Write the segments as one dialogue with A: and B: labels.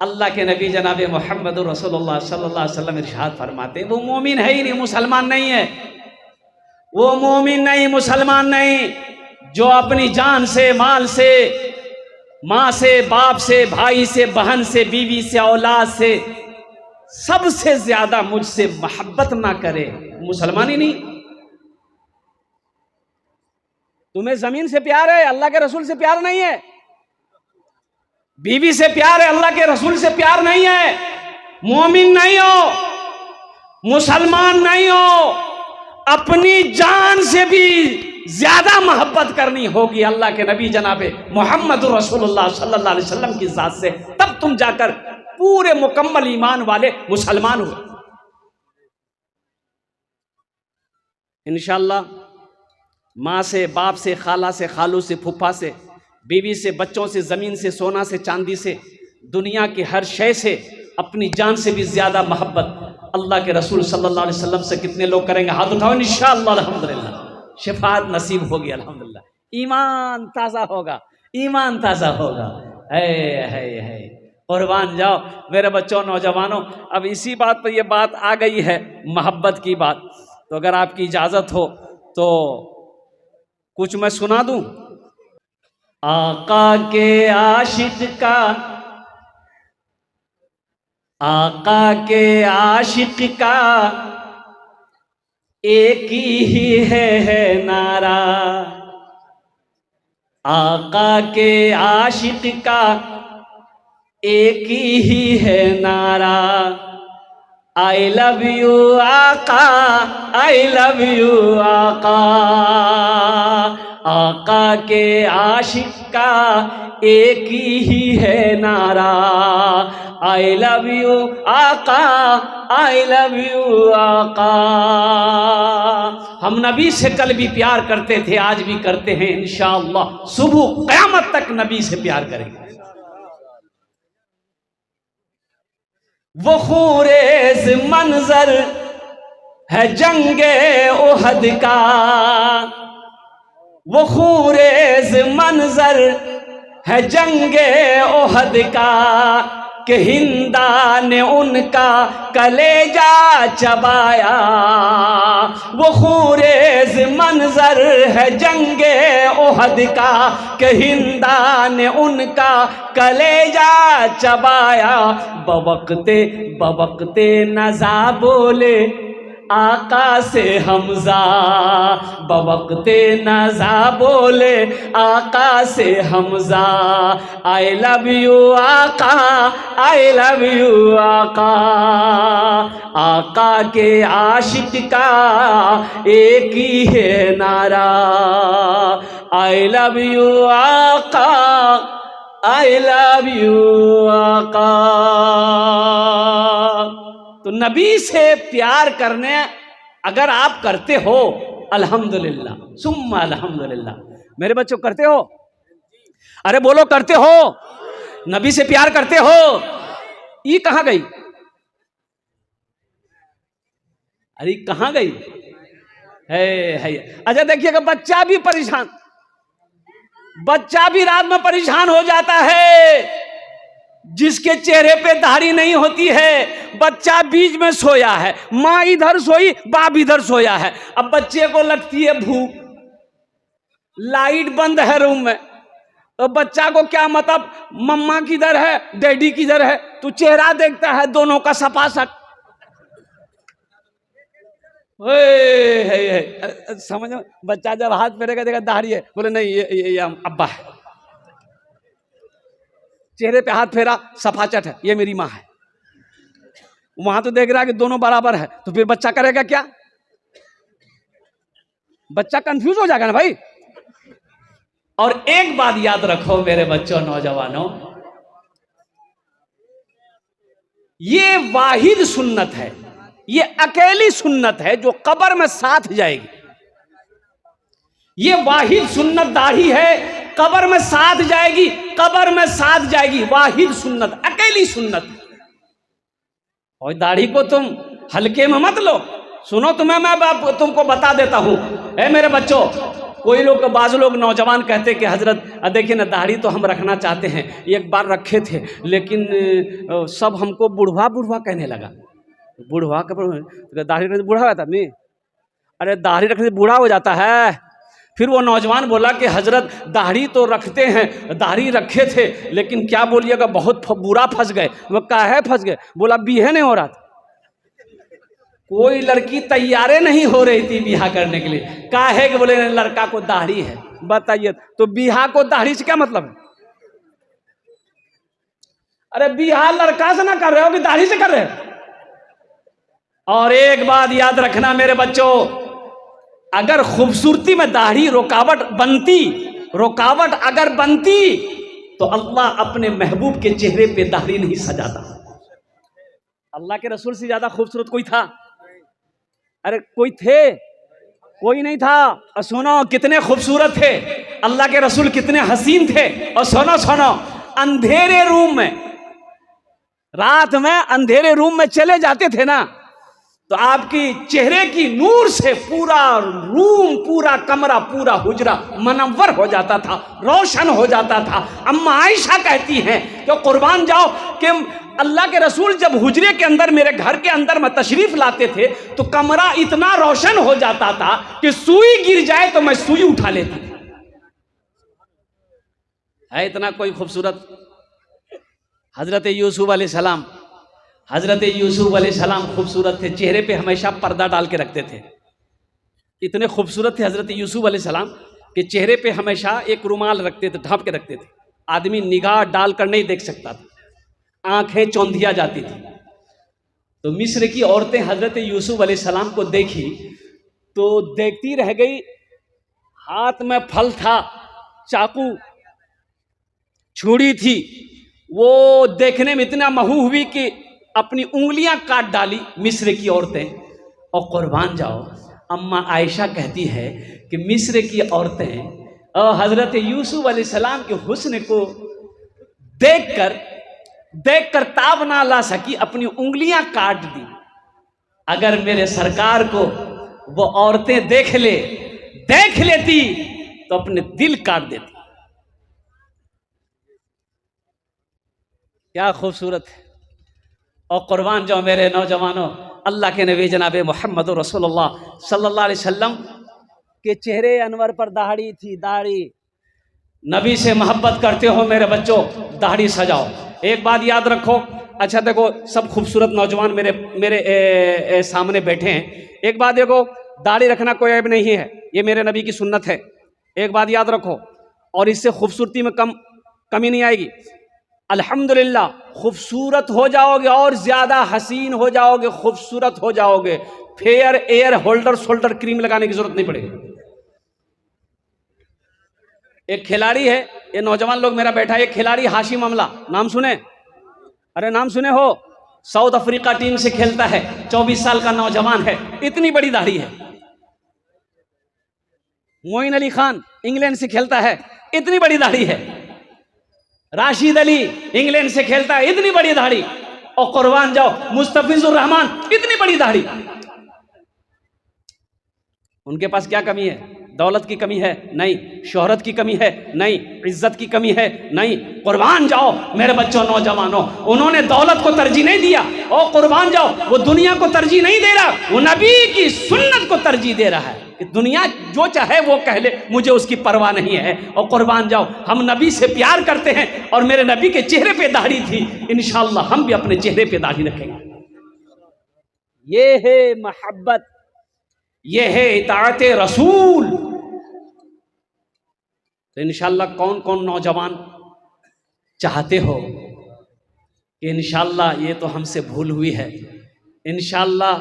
A: अल्लाह के नबी जनाब मोहम्मद रसूलुल्लाह सल्लल्लाहु अलैहि वसल्लम इरशाद फरमाते वो मोमिन है ही नहीं, मुसलमान नहीं है, वो मोमिन नहीं, मुसलमान नहीं, जो अपनी जान से, माल से, माँ से, बाप से, भाई से, बहन से, बीवी से, औलाद से सबसे ज्यादा मुझसे मोहब्बत ना करे, मुसलमान ही नहीं। तुम्हें जमीन से प्यार है, अल्लाह के रसूल से प्यार नहीं है, बीवी से प्यार है, अल्लाह के रसूल से प्यार नहीं है, मोमिन नहीं हो, मुसलमान नहीं हो, अपनी जान से भी ज्यादा मोहब्बत करनी होगी अल्लाह के नबी जनाबे मोहम्मद रसूलुल्लाह सल्लल्लाहु अलैहि वसल्लम की जात से, तब तुम जाकर पूरे मुकम्मल ईमान वाले मुसलमान हुए। इंशाअल्लाह माँ से, बाप से, खाला से, खालू से, फूफा से, बीवी से, बच्चों से, ज़मीन से, सोना से, चांदी से, दुनिया की हर शय से, अपनी जान से भी ज़्यादा मोहब्बत अल्लाह के रसूल सल्लल्लाहु अलैहि वसल्लम से कितने लोग करेंगे? हाथ उठाओ। इंशाअल्लाह अल्हम्दुलिल्लाह शिफात नसीब होगी, अल्हम्दुलिल्लाह, ईमान ताज़ा होगा, ईमान ताज़ा होगा। है कुर्बान जाओ मेरे बच्चों, नौजवानों। अब इसी बात पर यह बात आ गई है, मोहब्बत की बात, तो अगर आपकी इजाज़त हो तो कुछ मैं सुना दूं। आका के आशिक का, आका के आशिक का एक ही है नारा, आका के आशिक का एक ही है नारा, आई लव यू आका, आई लव यू आका, आका के आशिक का एक ही है नारा, आई लव यू आका, आई लव यू आका। हम नबी से कल भी प्यार करते थे, आज भी करते हैं, इंशाअल्लाह सुबह क़यामत तक नबी से प्यार करेंगे। वो खूरेज़ मंजर है जंगे उहद का, वो खूरेज़ मंजर है जंगे उहद का, कि हिंदा ने उनका कलेजा चबाया, वो खूरेज़ मंजर है जंगे उहद का, कि हिंदा ने उनका कलेजा चबाया, बवक्ते बवक्ते नज़ा बोले आका से हमजा, बवक्ते नज़ा बोले आका से हमजा, आई लव यू आका, आई लव यू आका, आका के आशिक का एक ही है नारा, आई लव यू आका, आई लव यू आका। तो नबी से प्यार करने अगर आप करते हो, अल्हम्दुलिल्लाह सुम्मा अल्हम्दुलिल्लाह। मेरे बच्चों करते हो? अरे बोलो करते हो? नबी से प्यार करते हो? ये कहाँ गई? अरे कहाँ गई है? अच्छा देखिएगा, बच्चा भी परेशान, बच्चा भी रात में परेशान हो जाता है, जिसके चेहरे पे दाढ़ी नहीं होती है, बच्चा बीच में सोया है, माँ इधर सोई, बाप इधर सोया है, अब बच्चे को लगती है भूख, लाइट बंद है रूम में, तो बच्चा को क्या मतलब मम्मा किधर है, डैडी किधर है, तो चेहरा देखता है दोनों का सपासक, समझ में? बच्चा जब हाथ फेरेगा देखा दाढ़ी है, बोले नहीं ये अब्बा है, चेहरे पे हाथ फेरा, सफाचट है, ये मेरी माँ है। वहां तो देख रहा है कि दोनों बराबर है, तो फिर बच्चा करेगा क्या? बच्चा कंफ्यूज हो जाएगा ना भाई। और एक बात याद रखो मेरे बच्चों, नौजवानों, ये वाहिद सुन्नत है, ये अकेली सुन्नत है जो कब्र में साथ जाएगी। ये वाहिद सुन्नत दाढ़ी है, कब्र में साथ जाएगी, कब्र में साथ जाएगी, वाहिद सुन्नत, अकेली सुन्नत। और दाढ़ी को तुम हल्के में मत लो। सुनो, तुम्हें मैं तुमको बता देता हूं, मेरे बच्चों, कोई लोग, बाज़ लोग नौजवान कहते कि हजरत देखिए ना, दाढ़ी तो हम रखना चाहते हैं, एक बार रखे थे लेकिन सब हमको बुढ़वा बुढ़वा कहने लगा। बुढ़वा का दाढ़ी रखने से बूढ़ा हो जाता आदमी? अरे दाढ़ी रखने से बूढ़ा हो जाता है। फिर वो नौजवान बोला कि हजरत दाढ़ी तो रखते हैं, दाढ़ी रखे थे, लेकिन क्या बोलिएगा बहुत बुरा फंस गए। वो काहे फंस गए? बोला बीहे नहीं हो रहा था, कोई लड़की तैयारे नहीं हो रही थी बिहा करने के लिए। काहे कि बोले लड़का को दाढ़ी है। बताइए तो बिहा को दाढ़ी से क्या मतलब है? अरे बिहा लड़का से ना कर रहे हो कि दाढ़ी से कर रहे हो? और एक बात याद रखना मेरे बच्चों, अगर खूबसूरती में दाढ़ी रुकावट अगर बनती तो अल्लाह अपने महबूब के चेहरे पे दाढ़ी नहीं सजाता। अल्लाह के रसूल से ज्यादा खूबसूरत कोई था? अरे कोई थे? कोई नहीं था। और सुनो कितने खूबसूरत थे अल्लाह के रसूल, कितने हसीन थे। और सुनो सुनो, अंधेरे रूम में, रात में अंधेरे रूम में चले जाते थे ना, तो आपकी चेहरे की नूर से पूरा रूम, पूरा कमरा, पूरा हुजरा मनव्वर हो जाता था, रोशन हो जाता था। अम्मा आयशा कहती हैं कि कुर्बान जाओ कि अल्लाह के रसूल जब हुजरे के अंदर, मेरे घर के अंदर में तशरीफ लाते थे तो कमरा इतना रोशन हो जाता था कि सुई गिर जाए तो मैं सुई उठा लेती। है इतना कोई खूबसूरत? हजरत यूसुफ अलैहिस्सलाम, हजरत यूसुफ अलैहिस्सलाम खूबसूरत थे, चेहरे पे हमेशा पर्दा डाल के रखते थे। इतने खूबसूरत थे हजरत यूसुफ अलैहिस्सलाम के चेहरे पे हमेशा एक रुमाल रखते थे, ढांप के रखते थे, आदमी निगाह डालकर नहीं देख सकता था, आंखें चौंधिया जाती थी। तो मिस्र की औरतें हजरत यूसुफ अलैहिस्सलाम को देखी तो देखती रह गई। हाथ में फल था, चाकू, छुरी थी, वो देखने में इतना महू हुई कि अपनी उंगलियां काट डाली मिस्र की औरतें। और कुर्बान जाओ, अम्मा आयशा कहती है कि मिस्र की औरतें और हजरत यूसुफ अलैहिस्सलाम के हुस्न को देखकर ताब ना ला सकी, अपनी उंगलियां काट दी। अगर मेरे सरकार को वो औरतें देख लेती तो अपने दिल काट देती। क्या खूबसूरत है। और कुर्बान जाओ मेरे नौजवानों, अल्लाह के नबी जनाब मोहम्मद रसूलुल्लाह सल्लल्लाहु अलैहि वसल्लम के चेहरे अनवर पर दाढ़ी थी। दाढ़ी, नबी से मोहब्बत करते हो मेरे बच्चों, दाढ़ी सजाओ। एक बात याद रखो, अच्छा देखो सब खूबसूरत नौजवान मेरे सामने बैठे हैं। एक बात देखो, दाढ़ी रखना कोई ऐब नहीं है, ये मेरे नबी की सुन्नत है। एक बात याद रखो, और इससे खूबसूरती में कमी नहीं आएगी। अल्हम्दुलिल्लाह खूबसूरत हो जाओगे और ज्यादा हसीन हो जाओगे, खूबसूरत हो जाओगे। Fair air holder shoulder cream लगाने की जरूरत नहीं पड़ेगी। एक खिलाड़ी है, ये नौजवान लोग मेरा बैठा है, एक खिलाड़ी हाशिम अमला, नाम सुने? अरे नाम सुने हो? साउथ अफ्रीका टीम से खेलता है, 24 साल का नौजवान है, इतनी बड़ी दाढ़ी है। मोइन अली खान इंग्लैंड से खेलता है, इतनी बड़ी दाढ़ी है। राशिद अली इंग्लैंड से खेलता है, इतनी बड़ी दाढ़ी। और कुर्बान जाओ मुस्तफिजुर रहमान, इतनी बड़ी दाढ़ी। उनके पास क्या कमी है? दौलत की कमी है? नहीं। शोहरत की कमी है? नहीं। इज्जत की कमी है? नहीं। कुर्बान जाओ मेरे बच्चों, नौजवानों, उन्होंने दौलत को तरजीह नहीं दिया। और कुर्बान जाओ, वो दुनिया को तरजीह नहीं दे रहा, वो नबी की सुन्नत को तरजीह दे रहा है कि दुनिया जो चाहे वो कह ले, मुझे उसकी परवाह नहीं है। और कुर्बान जाओ, हम नबी से प्यार करते हैं और मेरे नबी के चेहरे पे दाढ़ी थी, इंशाअल्लाह हम भी अपने चेहरे पे दाढ़ी रखेंगे। ये है मोहब्बत, ये है इताअते रसूल। तो इंशाअल्लाह कौन कौन नौजवान चाहते हो कि इंशाअल्लाह ये तो हमसे भूल हुई है, इंशाअल्लाह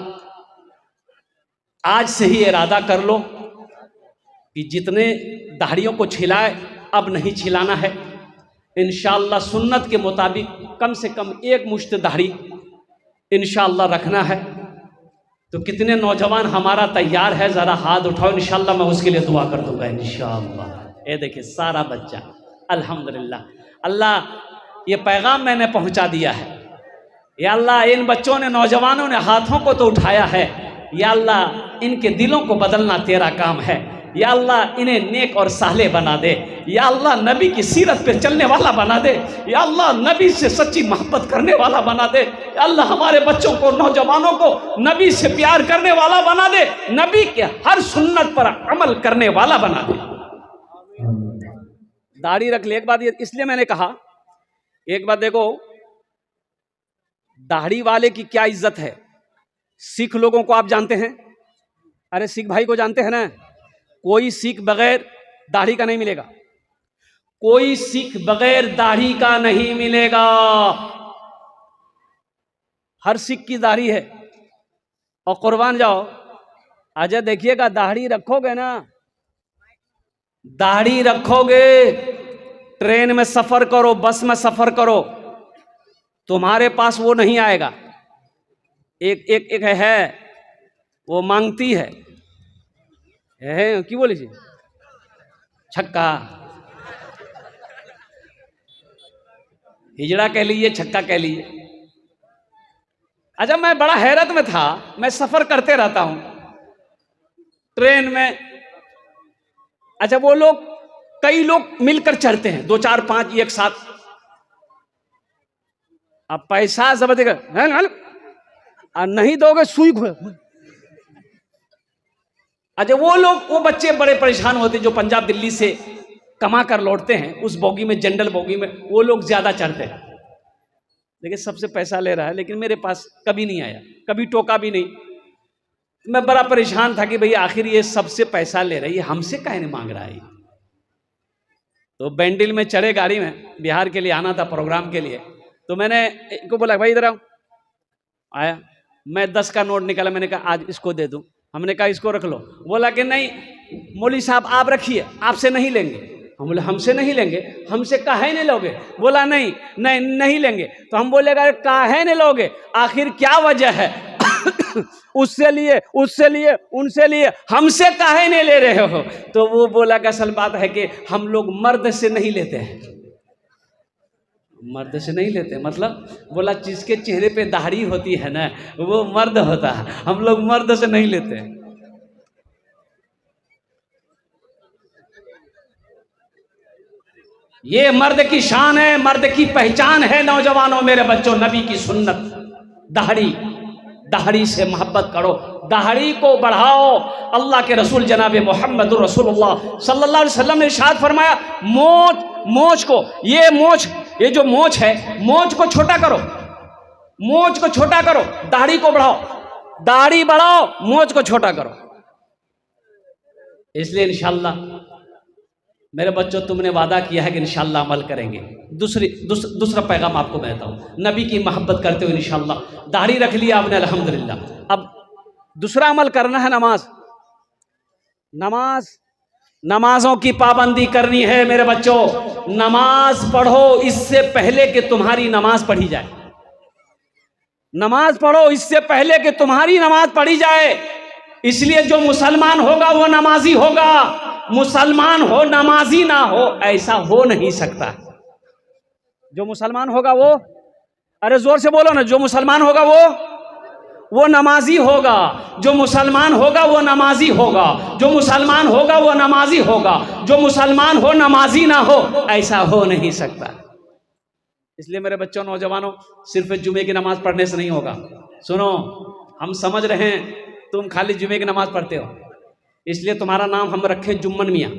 A: आज से ही इरादा कर लो कि जितने दाढ़ियों को छिलाए अब नहीं छिलाना है। इंशाअल्लाह सुन्नत के मुताबिक कम से कम एक मुश्त दाढ़ी इंशाअल्लाह रखना है। तो कितने नौजवान हमारा तैयार है, ज़रा हाथ उठाओ, इंशाअल्लाह मैं उसके लिए दुआ कर दूंगा इंशाअल्लाह। ये देखिए सारा बच्चा, अल्हम्दुलिल्लाह। अल्लाह ये पैगाम मैंने पहुंचा दिया है। या अल्लाह इन बच्चों ने, नौजवानों ने हाथों को तो उठाया है, या अल्लाह इनके दिलों को बदलना तेरा काम है। या अल्लाह इन्हें नेक और साले बना दे, या अल्लाह नबी की सीरत पे चलने वाला बना दे, या अल्लाह नबी से सच्ची मोहब्बत करने वाला बना दे, या अल्लाह हमारे बच्चों को, नौजवानों को नबी से प्यार करने वाला बना दे, नबी के हर सुन्नत पर अमल करने वाला बना दे। दाढ़ी रख ले। एक बात ये इसलिए मैंने कहा, एक बात देखो, दाढ़ी वाले की क्या इज्जत है। सिख लोगों को आप जानते हैं, अरे सिख भाई को जानते हैं ना, कोई सिख बगैर दाढ़ी का नहीं मिलेगा, कोई सिख बगैर दाढ़ी का नहीं मिलेगा। हर सिख की दाढ़ी है। और कुर्बान जाओ, अजय देखिएगा, दाढ़ी रखोगे ना, दाढ़ी रखोगे, ट्रेन में सफर करो, बस में सफर करो, तुम्हारे पास वो नहीं आएगा। एक है वो मांगती है की बोली छक्का, हिजड़ा कह लीजिए, छक्का कह लीजिए। अच्छा, मैं बड़ा हैरत में था, मैं सफर करते रहता हूं ट्रेन में। अच्छा, वो लोग, कई लोग मिलकर चढ़ते हैं, 2 4 5 एक साथ। अब पैसा सब देगा, नहीं दोगे सुई खो। अच्छा, वो लोग, वो बच्चे बड़े परेशान होते जो पंजाब दिल्ली से कमा कर लौटते हैं, उस बोगी में, जनरल बोगी में, वो लोग ज्यादा चढ़ते हैं। देखिए, सबसे पैसा ले रहा है, लेकिन मेरे पास कभी नहीं आया, कभी टोका भी नहीं। मैं बड़ा परेशान था कि भैया आखिर ये सबसे पैसा ले रहा है, ये हमसे काहे नहीं मांग रहा है। तो बैंडिल में चढ़े गाड़ी में, बिहार के लिए आना था प्रोग्राम के लिए। तो मैंने इनको बोला, भाई इधर आओ। आया, मैं 10 का नोट निकाला, मैंने कहा आज इसको दे दूं। हमने कहा इसको रख लो। बोला कि नहीं मौलवी साहब आप रखिए, आपसे नहीं लेंगे। हम बोले हमसे नहीं लेंगे, हमसे काहे नहीं लोगे? बोला नहीं नहीं नहीं लेंगे। तो हम बोलेगा काहे नहीं लोगे, आखिर क्या वजह है? उससे लिए, उससे लिए, उनसे लिए, हमसे काहे नहीं ले रहे हो? तो वो बोला कि असल बात है कि हम लोग मर्द से नहीं लेते हैं। मर्द से नहीं लेते मतलब? बोला जिसके चेहरे पे दाढ़ी होती है ना, वो मर्द होता है, हम लोग मर्द से नहीं लेते हैं। ये मर्द की शान है, मर्द की पहचान है। नौजवानों, मेरे बच्चों, नबी की सुन्नत, दाढ़ी, दाढ़ी से मोहब्बत करो, दाढ़ी को बढ़ाओ। अल्लाह के रसूल जनाब मोहम्मद रसूलुल्लाह सल्लल्लाहु अलैहि वसल्लम ने इरशाद फरमाया, मोच को, ये जो मोच है, मोच को छोटा करो, मोच को छोटा करो, दाढ़ी को बढ़ाओ, दाढ़ी बढ़ाओ, मोच को छोटा करो। इसलिए इंशाअल्लाह मेरे बच्चों, तुमने वादा किया है कि इंशाअल्लाह अमल करेंगे। दूसरा पैगाम आपको मैं देता हूँ, नबी की मोहब्बत करते हुए इंशाअल्लाह। दाढ़ी रख लिया आपने, अल्हम्दुलिल्लाह। अब दूसरा अमल करना है, नमाजों की पाबंदी करनी है। मेरे बच्चों, नमाज पढ़ो इससे पहले कि तुम्हारी नमाज पढ़ी जाए। नमाज पढ़ो इससे पहले कि तुम्हारी नमाज पढ़ी जाए। इसलिए जो मुसलमान होगा वो नमाजी होगा, मुसलमान हो नमाजी ना हो, ऐसा हो नहीं सकता। जो मुसलमान होगा वो, अरे जोर से बोलो ना, जो मुसलमान होगा वो नमाजी होगा, जो मुसलमान होगा वो नमाजी होगा, जो मुसलमान होगा वो नमाजी होगा, जो मुसलमान हो नमाजी ना हो, ऐसा हो नहीं सकता। इसलिए मेरे बच्चों, नौजवानों, सिर्फ जुमे की नमाज पढ़ने से नहीं होगा। सुनो, हम समझ रहे हैं तुम खाली जुमे की नमाज पढ़ते हो, इसलिए तुम्हारा नाम हम रखे जुम्मन मियाँ।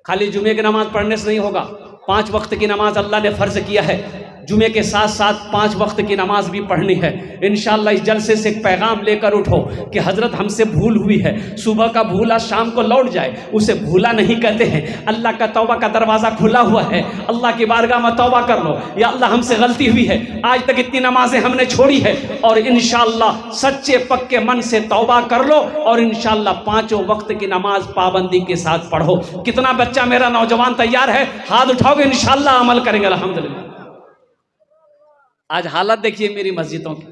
A: खाली जुमे की नमाज पढ़ने से नहीं होगा। 5 वक्त की नमाज अल्लाह ने फर्ज किया है, जुमे के साथ साथ 5 वक्त की नमाज भी पढ़नी है। इंशाअल्लाह इस जलसे से एक पैगाम लेकर उठो कि हजरत हमसे भूल हुई है, सुबह का भूला शाम को लौट जाए, उसे भूला नहीं कहते हैं। अल्लाह का तौबा का दरवाज़ा खुला हुआ है, अल्लाह की बारगाह में तौबा कर लो, या अल्लाह हमसे गलती हुई है, आज तक इतनी नमाजें हमने छोड़ी है, और इंशाअल्लाह सच्चे पक्के मन से तौबा कर लो, और इंशाअल्लाह 5 वक्त की नमाज पाबंदी के साथ पढ़ो। कितना बच्चा मेरा नौजवान तैयार है? हाथ उठाओगे, इंशाअल्लाह अमल करेंगे अल्हम्दुलिल्लाह। आज हालत देखिए मेरी मस्जिदों की।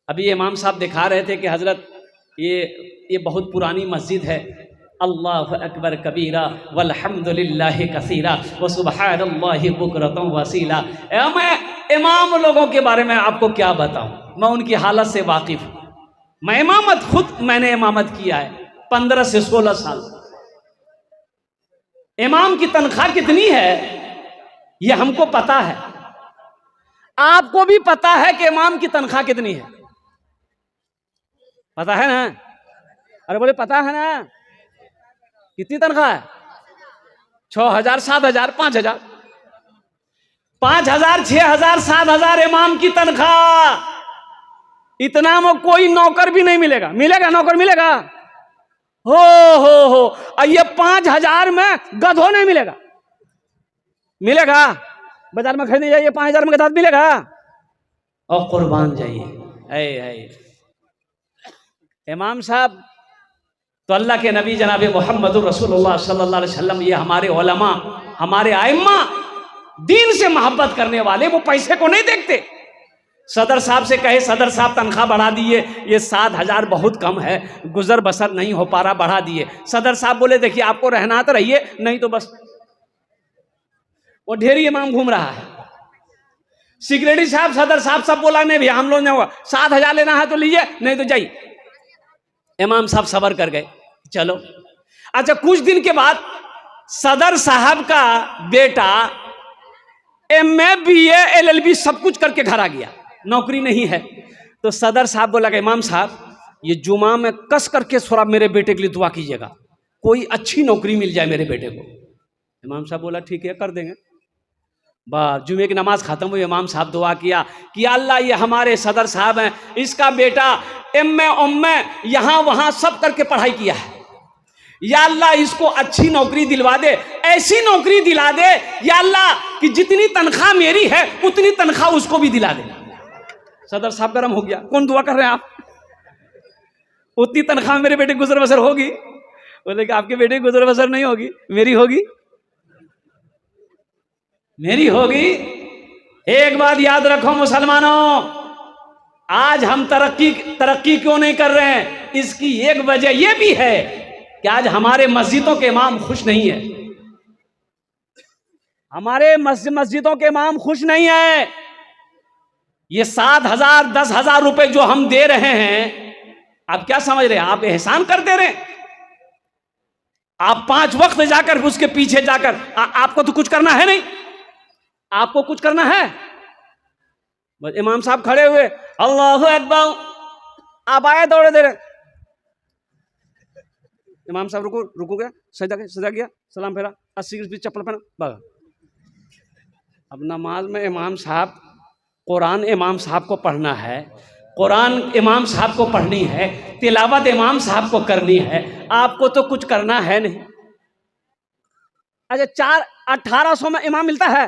A: अभी इमाम साहब दिखा रहे थे कि हजरत ये बहुत पुरानी मस्जिद है। अल्लाहु अकबर कबीरा वल्हम्दुलिल्लाहि कसीरा व सुब्हानल्लाहि बुकरतन वसीला। मैं इमाम लोगों के बारे में आपको क्या बताऊं, मैं उनकी हालत से वाकिफ हूं। मैं मैंने इमामत किया है, 15 से 16 साल। इमाम की तनख्वाह कितनी है ये हमको पता है, आपको भी पता है कि इमाम की तनख्वाह कितनी है, पता है ना? अरे बोले पता है ना, कितनी तनख्वाह है? 6,000, 7,000, 5,000, 5,000, 6,000, 7,000 इमाम की तनख्वाह। इतना में कोई नौकर भी नहीं मिलेगा। मिलेगा नौकर? मिलेगा? हो और ये 5,000 में गधो नहीं मिलेगा। मिलेगा? बाजार में खरीदने जाइए 5,000 में गधा मिलेगा? और कुर्बान जाइए। इमाम साहब तो अल्लाह के नबी जनाब मोहम्मद रसूलुल्लाह सल्लल्लाहु अलैहि वसल्लम, ये हमारे उलमा, हमारे आइम्मा, दीन से मोहब्बत करने वाले, वो पैसे को नहीं देखते। सदर साहब से कहे सदर साहब तनख्वाह बढ़ा दिए, ये 7,000 बहुत कम है, गुजर बसर नहीं हो पा रहा, बढ़ा दिए। सदर साहब बोले देखिए आपको रहना तो रहिए, नहीं तो बस। वो ढेरी इमाम घूम रहा है। सिक्योरिटी साहब, सदर साहब सब बोला नहीं भैया हम लोग नहीं होगा, 7,000 लेना है तो लीजिए, नहीं तो जाइए। इमाम साहब सबर कर गए, चलो। अच्छा, कुछ दिन के बाद सदर साहब का बेटा MA BA LLB सब कुछ करके घर आ गया, नौकरी नहीं है। तो सदर साहब बोला कि इमाम साहब ये जुमा में कस करके थोड़ा मेरे बेटे के लिए दुआ कीजिएगा, कोई अच्छी नौकरी मिल जाए मेरे बेटे को। इमाम साहब बोला ठीक है कर देंगे। बस जुमे की नमाज खत्म हुई, इमाम साहब दुआ किया कि अल्लाह ये हमारे सदर साहब हैं, इसका बेटा MA यहाँ वहाँ सब करके पढ़ाई किया है, या अल्लाह इसको अच्छी नौकरी दिलवा दे, ऐसी नौकरी दिला दे या अल्लाह कि जितनी तनख्वाह मेरी है उतनी तनख्वाह उसको भी दिला दे। सदर साहब गर्म हो गया, कौन दुआ कर रहे हैं आप? उतनी तनख्वाह मेरे बेटे गुजर बसर होगी? बोले कि आपके बेटे गुजर बसर नहीं होगी, मेरी होगी, मेरी होगी। एक बात याद रखो मुसलमानों, आज हम तरक्की क्यों नहीं कर रहे हैं? इसकी एक वजह यह भी है कि आज हमारे मस्जिदों के इमाम खुश नहीं है। हमारे मस्जिदों के इमाम खुश नहीं है। ये 7,000, 10,000 रुपए जो हम दे रहे हैं, आप क्या समझ रहे हैं? आप एहसान कर दे रहे हैं। आप 5 वक्त जाकर उसके पीछे जाकर आपको तो कुछ करना है नहीं, आपको कुछ करना है। बस इमाम साहब खड़े हुए, अल्लाहु अकबर, आप आए दौड़े दे रहे। इमाम साहब रुको गया, सजा गया, सलाम फेरा, 80 के चप्पल पहना, बगा। अब नमाज में इमाम साहब, कुरान इमाम साहब को पढ़ना है, कुरान इमाम साहब को पढ़नी है, तिलावत इमाम साहब को करनी है, आपको तो कुछ करना है नहीं। अच्छा, 1800 में इमाम मिलता है।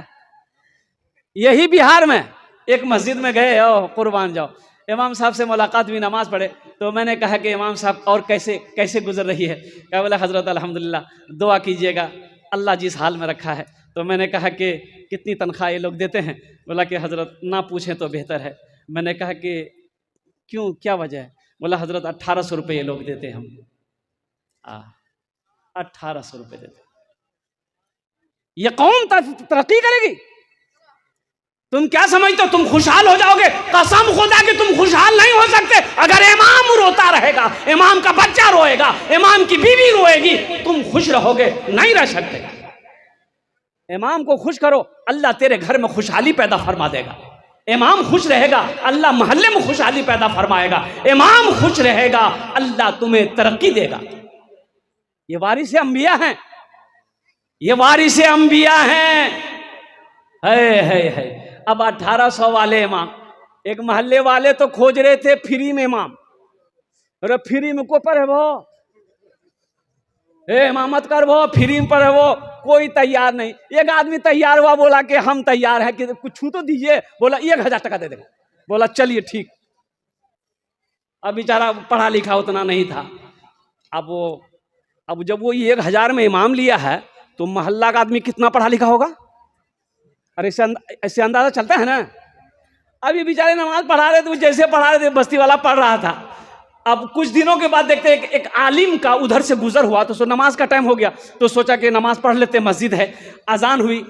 A: यही बिहार में एक मस्जिद में गए, कुर्बान जाओ, इमाम साहब से मुलाकात हुई, नमाज पढ़े, तो मैंने कहा कि इमाम साहब और कैसे गुजर रही है? क्या बोला? हजरत अल्हम्दुलिल्लाह, दुआ कीजिएगा, अल्लाह जिस हाल में रखा है। तो मैंने कहा कि कितनी तनख्वाह ये लोग देते हैं? बोला कि हजरत ना पूछें तो बेहतर है। मैंने कहा कि क्यों, क्या वजह है? बोला हजरत 1,800 रुपये ये लोग देते हैं हम। 1,800 रुपये देते। ये कौन तरक्की करेगी? तुम क्या समझते हो तुम खुशहाल हो जाओगे? कसम खुदा कि तुम खुशहाल नहीं हो सकते। अगर इमाम रोता रहेगा, इमाम का बच्चा रोएगा, इमाम की बीवी रोएगी, तुम खुश रहोगे? नहीं रह सकते। इमाम को खुश करो, अल्लाह तेरे घर में खुशहाली पैदा फरमा देगा। इमाम खुश रहेगा, अल्लाह मोहल्ले में खुशहाली पैदा फरमाएगा। इमाम खुश रहेगा, अल्लाह तुम्हें तरक्की देगा। ये वारिसे अंबिया हैं, ये वारिसे अंबिया हैं। है। अब 1,800 वाले इमाम, एक मोहल्ले वाले तो खोज रहे थे फ्री में इमाम। अरे फ्री में को पर है वो, इमामत कर वो, फ्री में पर है वो, कोई तैयार नहीं। एक आदमी तैयार हुआ, बोला कि हम तैयार हैं, कि कुछ छू तो दीजिए। बोला 1,000 टका दे देगा। बोला चलिए ठीक। अब बेचारा पढ़ा लिखा उतना नहीं था। अब जब वो 1,000 में इमाम लिया है तो मोहल्ला का आदमी कितना पढ़ा लिखा होगा? अरे ऐसे अंदाजा चलता है ना। अब ये बेचारे नमाज पढ़ा रहे थे, जैसे पढ़ा रहे थे बस्ती वाला पढ़ रहा था। अब कुछ दिनों के बाद देखते एक आलिम का उधर से गुजर हुआ, तो नमाज का टाइम हो गया, तो सोचा कि नमाज पढ़ लेते, मस्जिद है। अजान हुई,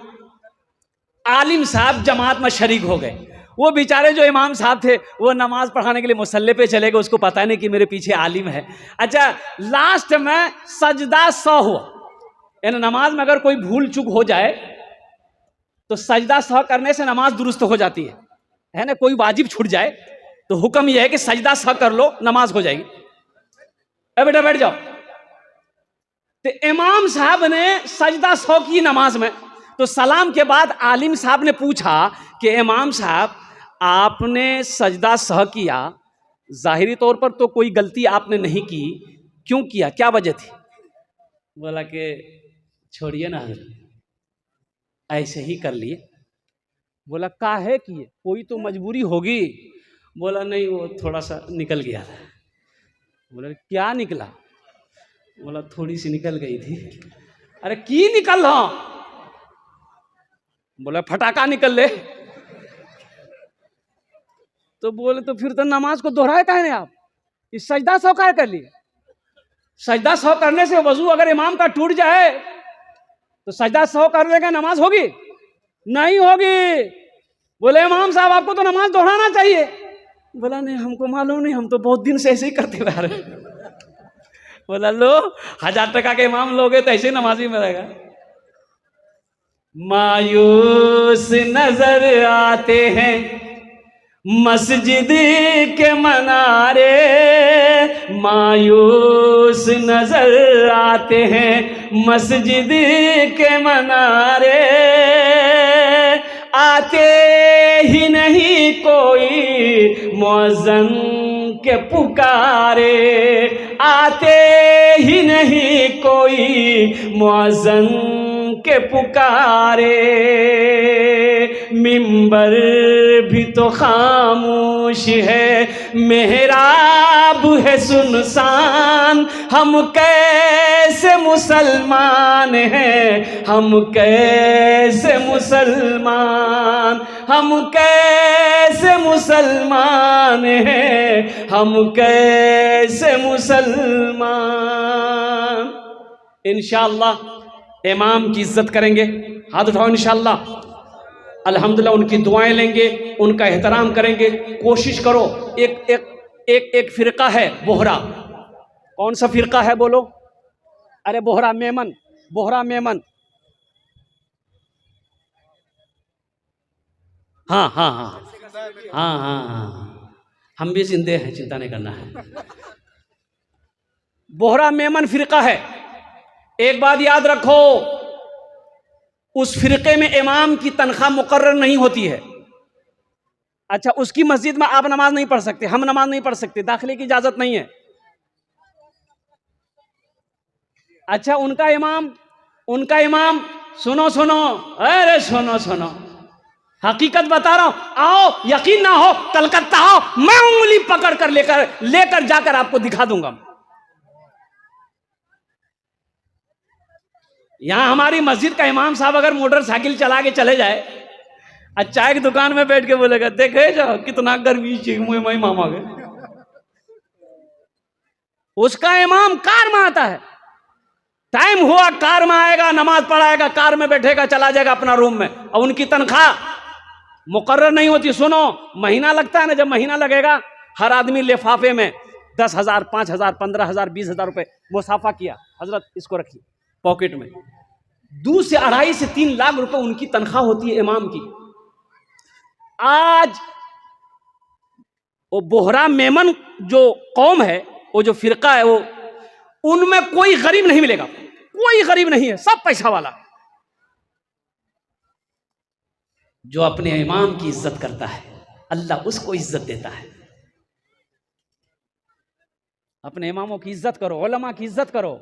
A: आलिम साहब जमात में शरीक हो गए। वो बेचारे जो इमाम साहब थे वो नमाज पढ़ाने के लिए मुसल्ले पे चले गए, उसको पता नहीं कि मेरे पीछे आलिम है। अच्छा, लास्ट में सजदा 100 हुआ, यानी नमाज में अगर कोई भूल चूक हो जाए तो सजदा 100 करने से नमाज दुरुस्त हो जाती है ना। कोई वाजिब छूट जाए तो हुक्म यह है कि सजदा 100 कर लो, नमाज हो जाएगी। बेटा बैठ जाओ। तो इमाम साहब ने सजदा 100 की नमाज में, तो सलाम के बाद आलिम साहब ने पूछा कि इमाम साहब आपने सजदा 100 किया, जाहिरी तौर पर तो कोई गलती आपने नहीं की, क्यों किया, क्या वजह थी? बोला कि छोड़िए ना, ऐसे ही कर लिए। बोला काहे किए, कोई तो मजबूरी होगी? बोला नहीं, वो थोड़ा सा निकल गया था। बोला क्या निकला? बोला थोड़ी सी निकल गई थी। अरे की निकल रहा? बोला फटाका निकल ले। तो बोले तो फिर तो नमाज को दोहराए काहे नहीं आप, इस सजदा 100 काहे कर लिए? सजदा 100 करने से वजू अगर इमाम का टूट जाए तो सजदा 100 करने का नमाज होगी? नहीं होगी। बोले इमाम साहब आपको तो नमाज दोहराना चाहिए। बोला नहीं हमको मालूम नहीं, हम तो बहुत दिन से ऐसे ही करते हुए आ रहे। बोला लो 1000 टका के इमाम लोगे तो ऐसे नमाजी में रहेगा। मायूस नजर आते हैं मस्जिद के मनारे, मायूस नजर आते हैं मस्जिद के मनारे, आते ही नहीं कोई मुअज्जिन के पुकारे, आते ही नहीं कोई मुअज्जिन के पुकारे, मिंबर भी तो खामोश है, मेहराब है सुनसान, हम कैसे मुसलमान हैं, हम कैसे मुसलमान, हम कैसे मुसलमान हैं, हम कैसे मुसलमान। इंशाअल्लाह इमाम की इज्जत करेंगे, हाथ उठाओ इंशाअल्लाह। अल्हम्दुलिल्लाह उनकी दुआएं लेंगे, उनका एहतराम करेंगे। कोशिश करो, एक फिरका है बोहरा, कौन सा फिरका है बोलो? अरे बोहरा मेमन, बोहरा मेमन, हाँ हाँ हाँ हाँ हाँ हाँ, हम भी जिंदे हैं, चिंता नहीं करना है। बोहरा मेमन फिरका है। एक बात याद रखो, उस फिरके में इमाम की तनख्वाह मुकर्रर नहीं होती है। अच्छा, उसकी मस्जिद में आप नमाज नहीं पढ़ सकते, हम नमाज नहीं पढ़ सकते, दाखिले की इजाजत नहीं है। अच्छा, उनका इमाम सुनो सुनो, अरे सुनो सुनो, हकीकत बता रहा हूं, आओ यकीन ना हो कलकत्ता आओ, मैं उंगली पकड़ कर लेकर जाकर आपको दिखा दूंगा। यहां हमारी मस्जिद का इमाम साहब अगर मोटरसाइकिल चला के चले जाए, चाय की दुकान में बैठ के बोलेगा देखे जाओ कितना गर्मी चाहिए मैं मामा गए। उसका इमाम कार में आता है, टाइम हुआ कार में आएगा, नमाज पढ़ाएगा, कार में बैठेगा, चला जाएगा अपना रूम में, और उनकी तनख्वाह मुकर्रर नहीं होती। सुनो, महीना लगता है ना, जब महीना लगेगा हर आदमी लिफाफे में 10,000, 5,000, 15,000, 20,000 रुपए मुसाफा किया, हजरत इसको रखिए पॉकेट में। 2 से 2.5 से 3 लाख रुपए उनकी तनख्वाह होती है इमाम की। आज वो बोहरा मेमन जो कौम है, वो जो फिरका है, वो उनमें कोई गरीब नहीं मिलेगा, कोई गरीब नहीं है, सब पैसा वाला। जो अपने इमाम की इज्जत करता है अल्लाह उसको इज्जत देता है। अपने इमामों की इज्जत करो, उलमा की इज्जत करो,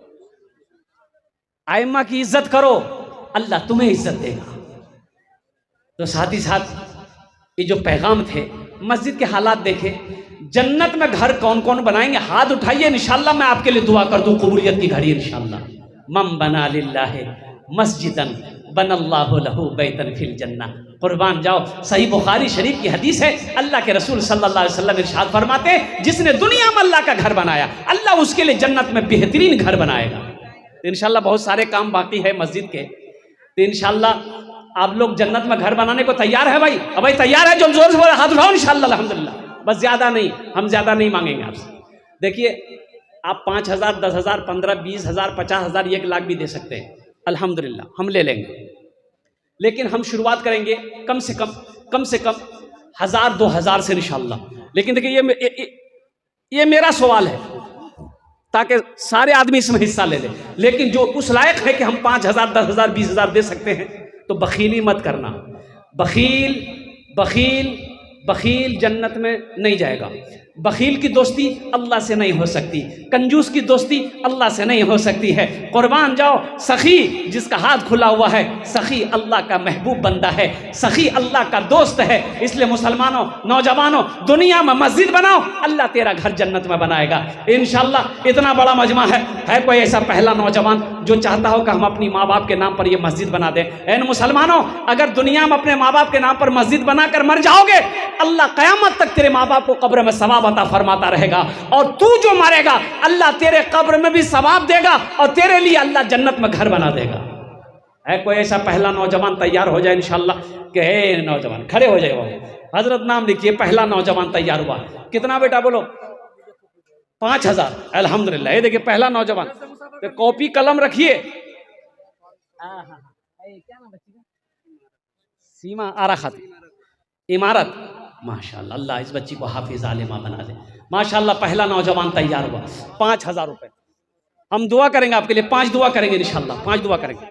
A: आइम्मा की इज्जत करो, अल्लाह तुम्हें इज्जत देगा। तो साथ ही साथ ये जो पैगाम थे, मस्जिद के हालात देखे, जन्नत में घर कौन कौन बनाएंगे, हाथ उठाइए, इंशाअल्लाह मैं आपके लिए दुआ कर दूं कबूलियत की घड़ी इंशाअल्लाह। मम बना लिल्लाहि मस्जिदन बनल्लाहु लहू बैतन फिल जन्नह। कुर्बान जाओ, सही बुखारी शरीफ की हदीस है, अल्लाह के रसूल सल्लल्लाहु अलैहि वसल्लम इरशाद फरमाते हैं, जिसने दुनिया में अल्लाह का घर बनाया, अल्लाह उसके लिए जन्नत में बेहतरीन घर बनाएगा। तो इंशाअल्लाह बहुत सारे काम बाकी है मस्जिद के, तो इंशाअल्लाह आप लोग जन्नत में घर बनाने को तैयार है भाई? अब भाई तैयार है? जो जोर से बोले हाथ उठाओ इंशाल्लाह अल्हम्दुलिल्लाह। बस ज्यादा नहीं, हम ज्यादा नहीं मांगेंगे आपसे। देखिए आप 5,000, 10,000, 15, 20,000, 50,000, 1 लाख भी दे सकते हैं, अल्हम्दुलिल्लाह हम ले लेंगे। लेकिन हम शुरुआत करेंगे कम से कम 1,000, 2,000 से इंशाल्लाह। लेकिन देखिए ये मेरा सवाल है ताकि सारे आदमी इसमें हिस्सा ले ले। लेकिन जो उस लायक है कि हम 5,000, 10,000, 20,000 दे सकते हैं, तो बखीली मत करना। बखील बखील बखील जन्नत में नहीं जाएगा। बखील की दोस्ती अल्लाह से नहीं हो सकती, कंजूस की दोस्ती अल्लाह से नहीं हो सकती है। कुर्बान जाओ, सखी जिसका हाथ खुला हुआ है, सखी अल्लाह का महबूब बंदा है, सखी अल्लाह का दोस्त है। इसलिए मुसलमानों, नौजवानों, दुनिया में मस्जिद बनाओ, अल्लाह तेरा घर जन्नत में बनाएगा इंशाल्लाह। इतना बड़ा मजमा है कोई ऐसा पहला नौजवान जो चाहता हो कि हम अपनी माँ बाप के नाम पर ये मस्जिद बना दें? ऐन मुसलमानों, अगर दुनिया में अपने माँ बाप के नाम पर मस्जिद बनाकर मर जाओगे, अल्लाह क़यामत तक तेरे माँ बाप को कब्र में सवाब अता फरमाता रहेगा। और तू जो मरेगा, अल्लाह तेरे कब्र में भी सवाब देगा और तेरे लिए अल्लाह जन्नत में घर बना देगा। है कोई ऐसा पहला नौजवान? तैयार हो जाए इंशाल्लाह। कि हे नौजवान खड़े हो जाए, हजरत नाम लिखिए, पहला नौजवान तैयार हुआ। कितना बेटा बोलो? 5,000, अल्हम्दुलिल्लाह। ये देखिए पहला नौजवान। तो कॉपी कलम रखिए। सीमा आरा खाती इमारत, माशाल्लाह, अल्लाह इस बच्ची को हाफिज आलिमा बना दे। माशाल्लाह पहला नौजवान तैयार हुआ। 5,000 रुपए हम दुआ करेंगे आपके लिए, 5 दुआ करेंगे इंशाल्लाह, 5 दुआ करेंगे।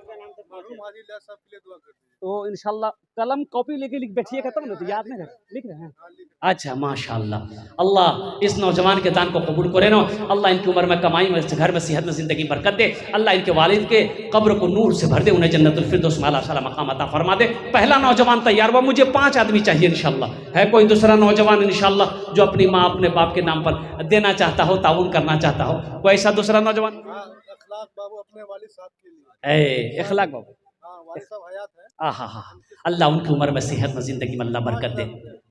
A: तो इंशाल्लाह कलम कॉपी लेके लिख बैठिए, खत्म ना तो याद नहीं लिख रहे हैं। अच्छा माशाल्लाह, अल्लाह इस नौजवान के दान को कबूल करे ना। अल्लाह इनकी उम्र में, कमाई में, घर में, सेहत में, जिंदगी बरकत दे। अल्लाह इनके वालिद के कब्र को नूर से भर दे, उन्हें जन्नतुल फिरदौस में आला मकाम अता फरमा दे। पहला नौजवान तैयार हुआ। मुझे 5 आदमी चाहिए इंशाल्लाह। है कोई दूसरा नौजवान इंशाल्लाह जो अपनी माँ, अपने बाप के नाम पर देना चाहता हो, ताउन करना चाहता हो? कोई ऐसा दूसरा नौजवान? इखलाक बाबू अपने वालिद साहब के लिए। इखलाक बाबू हाँ, अल्लाह उनकी उम्र में, सेहत में, जिंदगी में अल्लाह बरकत दे।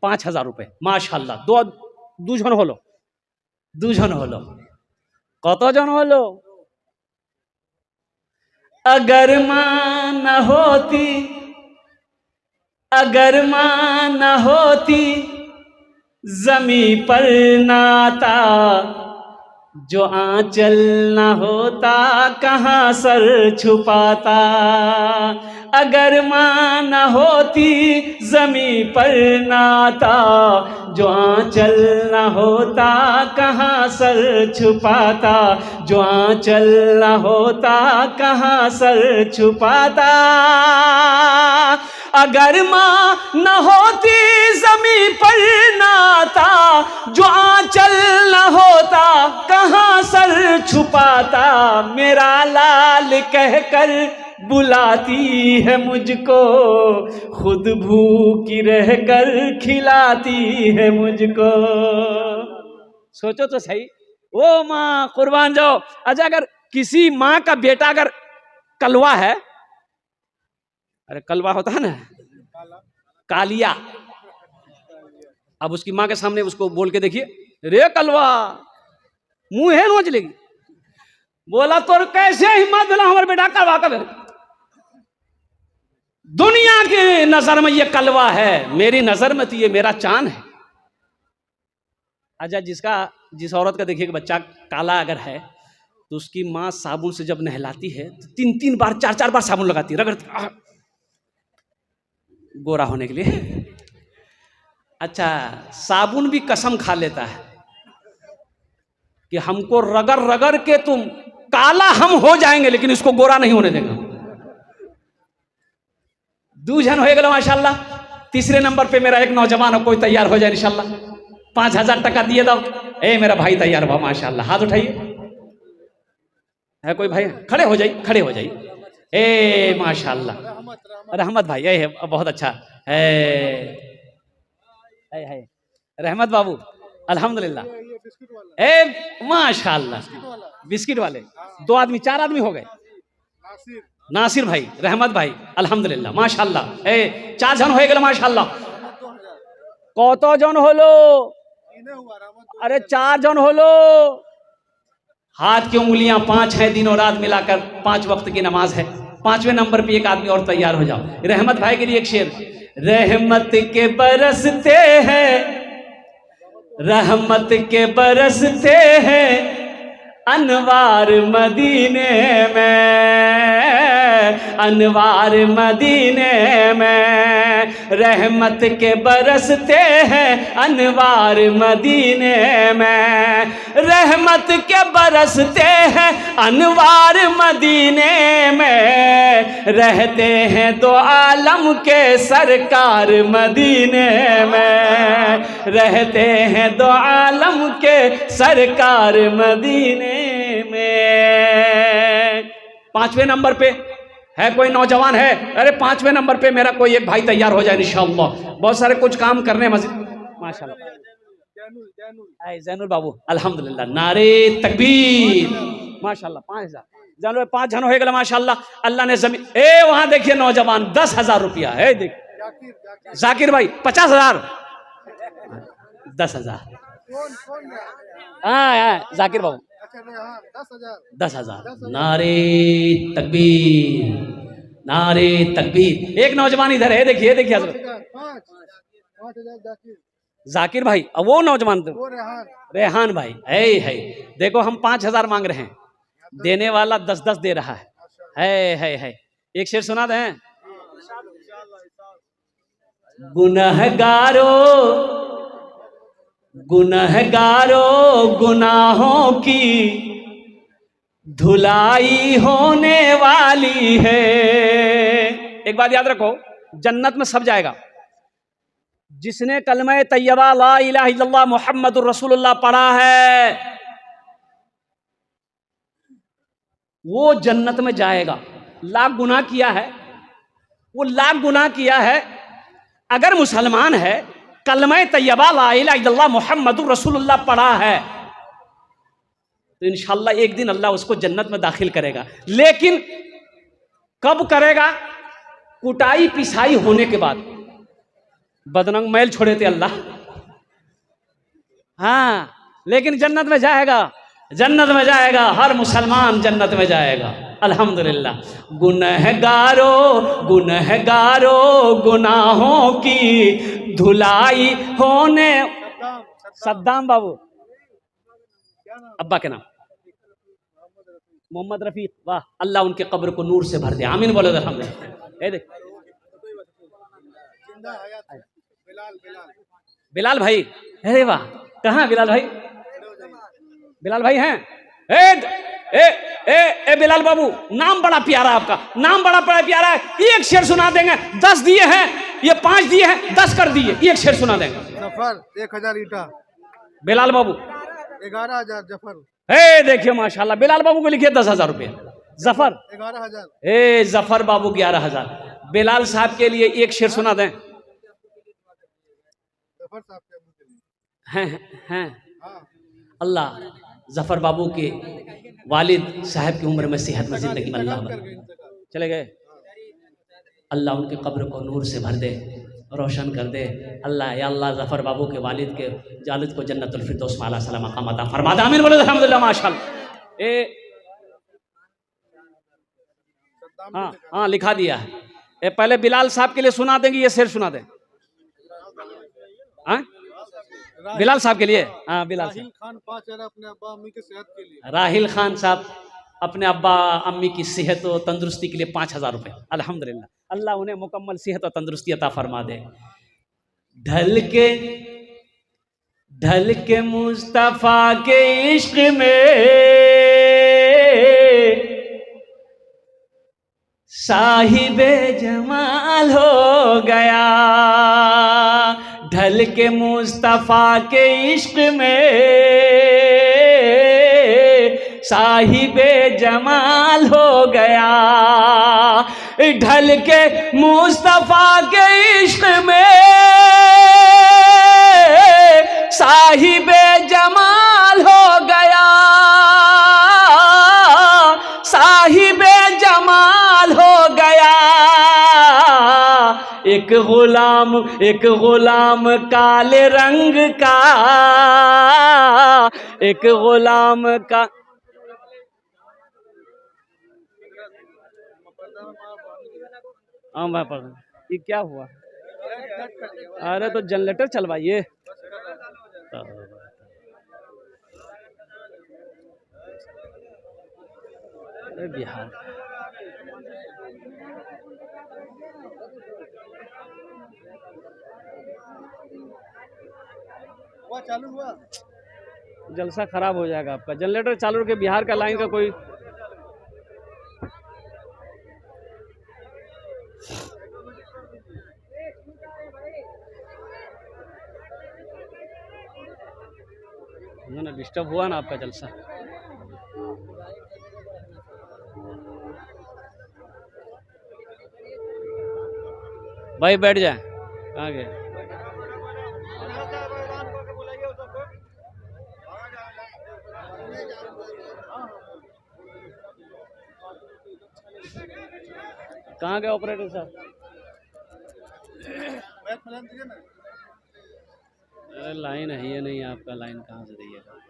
A: 5,000 रुपए माशाल्लाह। দুজন হলো, দুজন হলো, কতজন হলো? अगर माँ न होती, अगर माँ न होती, जमी पर नाता, जो आंचल न होता कहाँ सर छुपाता। अगर माँ न होती, जमी पर नाता, जो आंचल न होता कहाँ सर छुपाता, जो आंचल न होता कहाँ सर छुपाता। अगर माँ न होती, जमी पर नाता, जो आंचल न होता कहाँ सर छुपाता। मेरा लाल कहकर बुलाती है मुझको, खुद भूखी रहकर खिलाती है मुझको। सोचो तो सही, ओ माँ कुर्बान जाओ। अच्छा अगर किसी माँ का बेटा अगर कलवा है, अरे कलवा होता है ना, कालिया, अब उसकी माँ के सामने उसको बोल के देखिए, रे कलवा, मुंह है नोच लेगी। बोला तो कैसे हिम्मत मिला हमारे बेटा कलवा का? दुनिया की नजर में ये कलवा है, मेरी नजर में तो ये मेरा चांद है। अच्छा जिस औरत का देखिए कि बच्चा काला अगर है, तो उसकी माँ साबुन से जब नहलाती है तो 3-3 बार 4-4 बार साबुन लगाती है, रगड़ती, गोरा होने के लिए। अच्छा साबुन भी कसम खा लेता है कि हमको रगड़ रगड़ के तुम काला हम हो जाएंगे, लेकिन इसको गोरा नहीं होने देगा। दूजन हो गए माशाल्लाह। तीसरे नंबर पे मेरा एक नौजवान हो, कोई तैयार हो जाए इंशाल्लाह। 5,000 टका दिए दो। ए मेरा भाई तैयार हुआ माशाल्लाह, हाथ उठाइए। है कोई भाई? खड़े हो जाइए, खड़े हो जाइए। ए माशाल्लाह, रहमत भाई, ए बहुत अच्छा है रहमत बाबू, अल्हम्दुलिल्लाह। ए माशाल्लाह, बिस्किट वाले 2 आदमी, 4 आदमी हो गए। नासिर भाई, रहमत भाई, अल्हम्दुलिल्लाह माशाल्लाह। ए 4 जन हो गए माशाल्लाह। कत जन हलो? अरे 4 जन हलो। हाथ की उंगलियां 5 हैं, दिन और रात मिलाकर 5 वक्त की नमाज है। 5वें नंबर पे एक आदमी और तैयार हो जाओ। रहमत भाई के लिए एक शेर। रहमत के बरसते हैं, रहमत के बरसते हैं अनवार मदीने में, अनवार मदीने में, रहमत के बरसते हैं अनवार मदीने में, रहमत के बरसते हैं अनवार मदीने में, रहते हैं दो आलम के सरकार मदीने में, रहते हैं दो आलम के सरकार मदीने में। 5वें नंबर पे है कोई नौजवान है? अरे 5वें नंबर पे मेरा कोई एक भाई तैयार हो जाए इंशाअल्लाह। बहुत सारे कुछ काम करने मस्जिद, माशाल्लाह। जैनुल बाबू अल्हम्दुलिल्लाह, नारे तकबीर, माशाल्लाह। 5,000 जानवर 5 जन हो गए माशाल्लाह। अल्लाह ने जमीन, ए वहां देखिए नौजवान 10,000 रुपया है, देख जाकिर भाई 50,000, 10,000। हाँ जाकिर बाबू 10,000। नारे तकबीर, नारे तकबीर। एक नौजवान इधर है, देखिए देखिए जाकिर भाई, अब वो नौजवान रेहान भाई है। देखो हम 5,000 मांग रहे हैं, देने वाला 10-10 दे रहा है। एक शेर सुना दें। गुनहगारो गुनहगारो गुनाहों की धुलाई होने वाली है। एक बात याद रखो, जन्नत में सब जाएगा। जिसने कलमा तैयबा ला इलाहा इल्लल्लाह मुहम्मदुर रसूलुल्लाह पढ़ा है वो जन्नत में जाएगा। लाख गुनाह किया है, वो लाख गुनाह किया है, अगर मुसलमान है, कलमा तैयबा ला इलाहा इल्लल्लाह मुहम्मदुर रसूलुल्लाह पढ़ा है, तो इंशाअल्लाह एक दिन अल्लाह उसको जन्नत में दाखिल करेगा। लेकिन कब करेगा? कुटाई पिसाई होने के बाद। बदनंग मैल छोड़े थे अल्लाह, हाँ, लेकिन जन्नत में जाएगा, जन्नत में जाएगा, हर मुसलमान जन्नत में जाएगा अल्हम्दुलिल्लाह। गुनहगारो गुनहगारो गुनाहों की धुलाई होने, सद्दाम बाबू अब्बा के नाम मोहम्मद रफीक, वाह, अल्लाह उनके कब्र को नूर से भर दे, आमीन बोलो अल्हम्दुलिल्लाह। बिलाल भाई, अरे वाह, कहाँ बिलाल भाई? बिलाल भाई हैं? ए बिलाल बाबू, नाम बड़ा प्यारा आपका, नाम बड़ा प्यारा है। एक शेर सुना देंगे। 10 दिए हैं, ये 5 दिए हैं, 10 कर दिए, एक शेर सुना देंगे।
B: जफर 1,000 ईटा।
A: बिलाल बाबू
B: 11,000। जफर,
A: देखिए माशाल्लाह, बिलाल बाबू को लिखिए 10,000 रुपये। जफर
B: 11,000।
A: जफर बाबू 11,000। बिलाल साहब के लिए एक शेर सुना दें।
B: जफर साहब
A: हैं अल्लाह जफर बाबू के वालिद साहब की उम्र में सेहत में जिंदगी में अल्लाह चले गए, अल्लाह उनके कब्र को नूर से भर दे, रोशन कर दे। अल्लाह या अल्लाह जफर बाबू के वालिद के जालिद को जन्नतुल फिरदौस में आला सलाम मकाम अता फरमा दे, आमीन बोलो अल्हम्दुलिल्लाह माशाअल्लाह। हाँ लिखा दिया है। पहले बिलाल साहब के लिए सुना देंगे, ये शेर सुना दें। बिलाल साहब के लिए, हाँ बिलाल
B: राहिल खान 5,000 अपने अब्बा अम्मी की सेहत के लिए।
A: राहिल खान साहब अपने अब्बा अम्मी की सेहत और तंदुरुस्ती के लिए 5,000 रुपये। अल्हम्दुलिल्लाह, अल्लाह उन्हें मुकम्मल सेहत और तंदुरुस्ती अता फरमा दे। ढल के मुस्तफ़ा के इश्क में साहिबे जमाल हो गया, ढल के मुस्तफ़ा के इश्क में साहिबे जमाल हो गया, ढल के मुस्तफ़ा के इश्क में साहिबे जमाल हो गया, साहिबे जमाल हो गया। एक गुलाम काले रंग का, एक गुलाम का हाँ भाई पढ़ ये क्या हुआ? अरे तो जनरेटर चलवाइए। अरे बिहार
B: हुआ चालू हुआ।
A: जलसा खराब हो जाएगा आपका। जनरेटर चालू के बिहार का लाइन का कोई ना डिस्टर्ब हुआ ना आपका जलसा। भाई बैठ जाए। कहाँ गए? कहाँ गए ऑपरेटर साहब? अरे लाइन है ये नहीं, आपका लाइन कहाँ से दिएगा?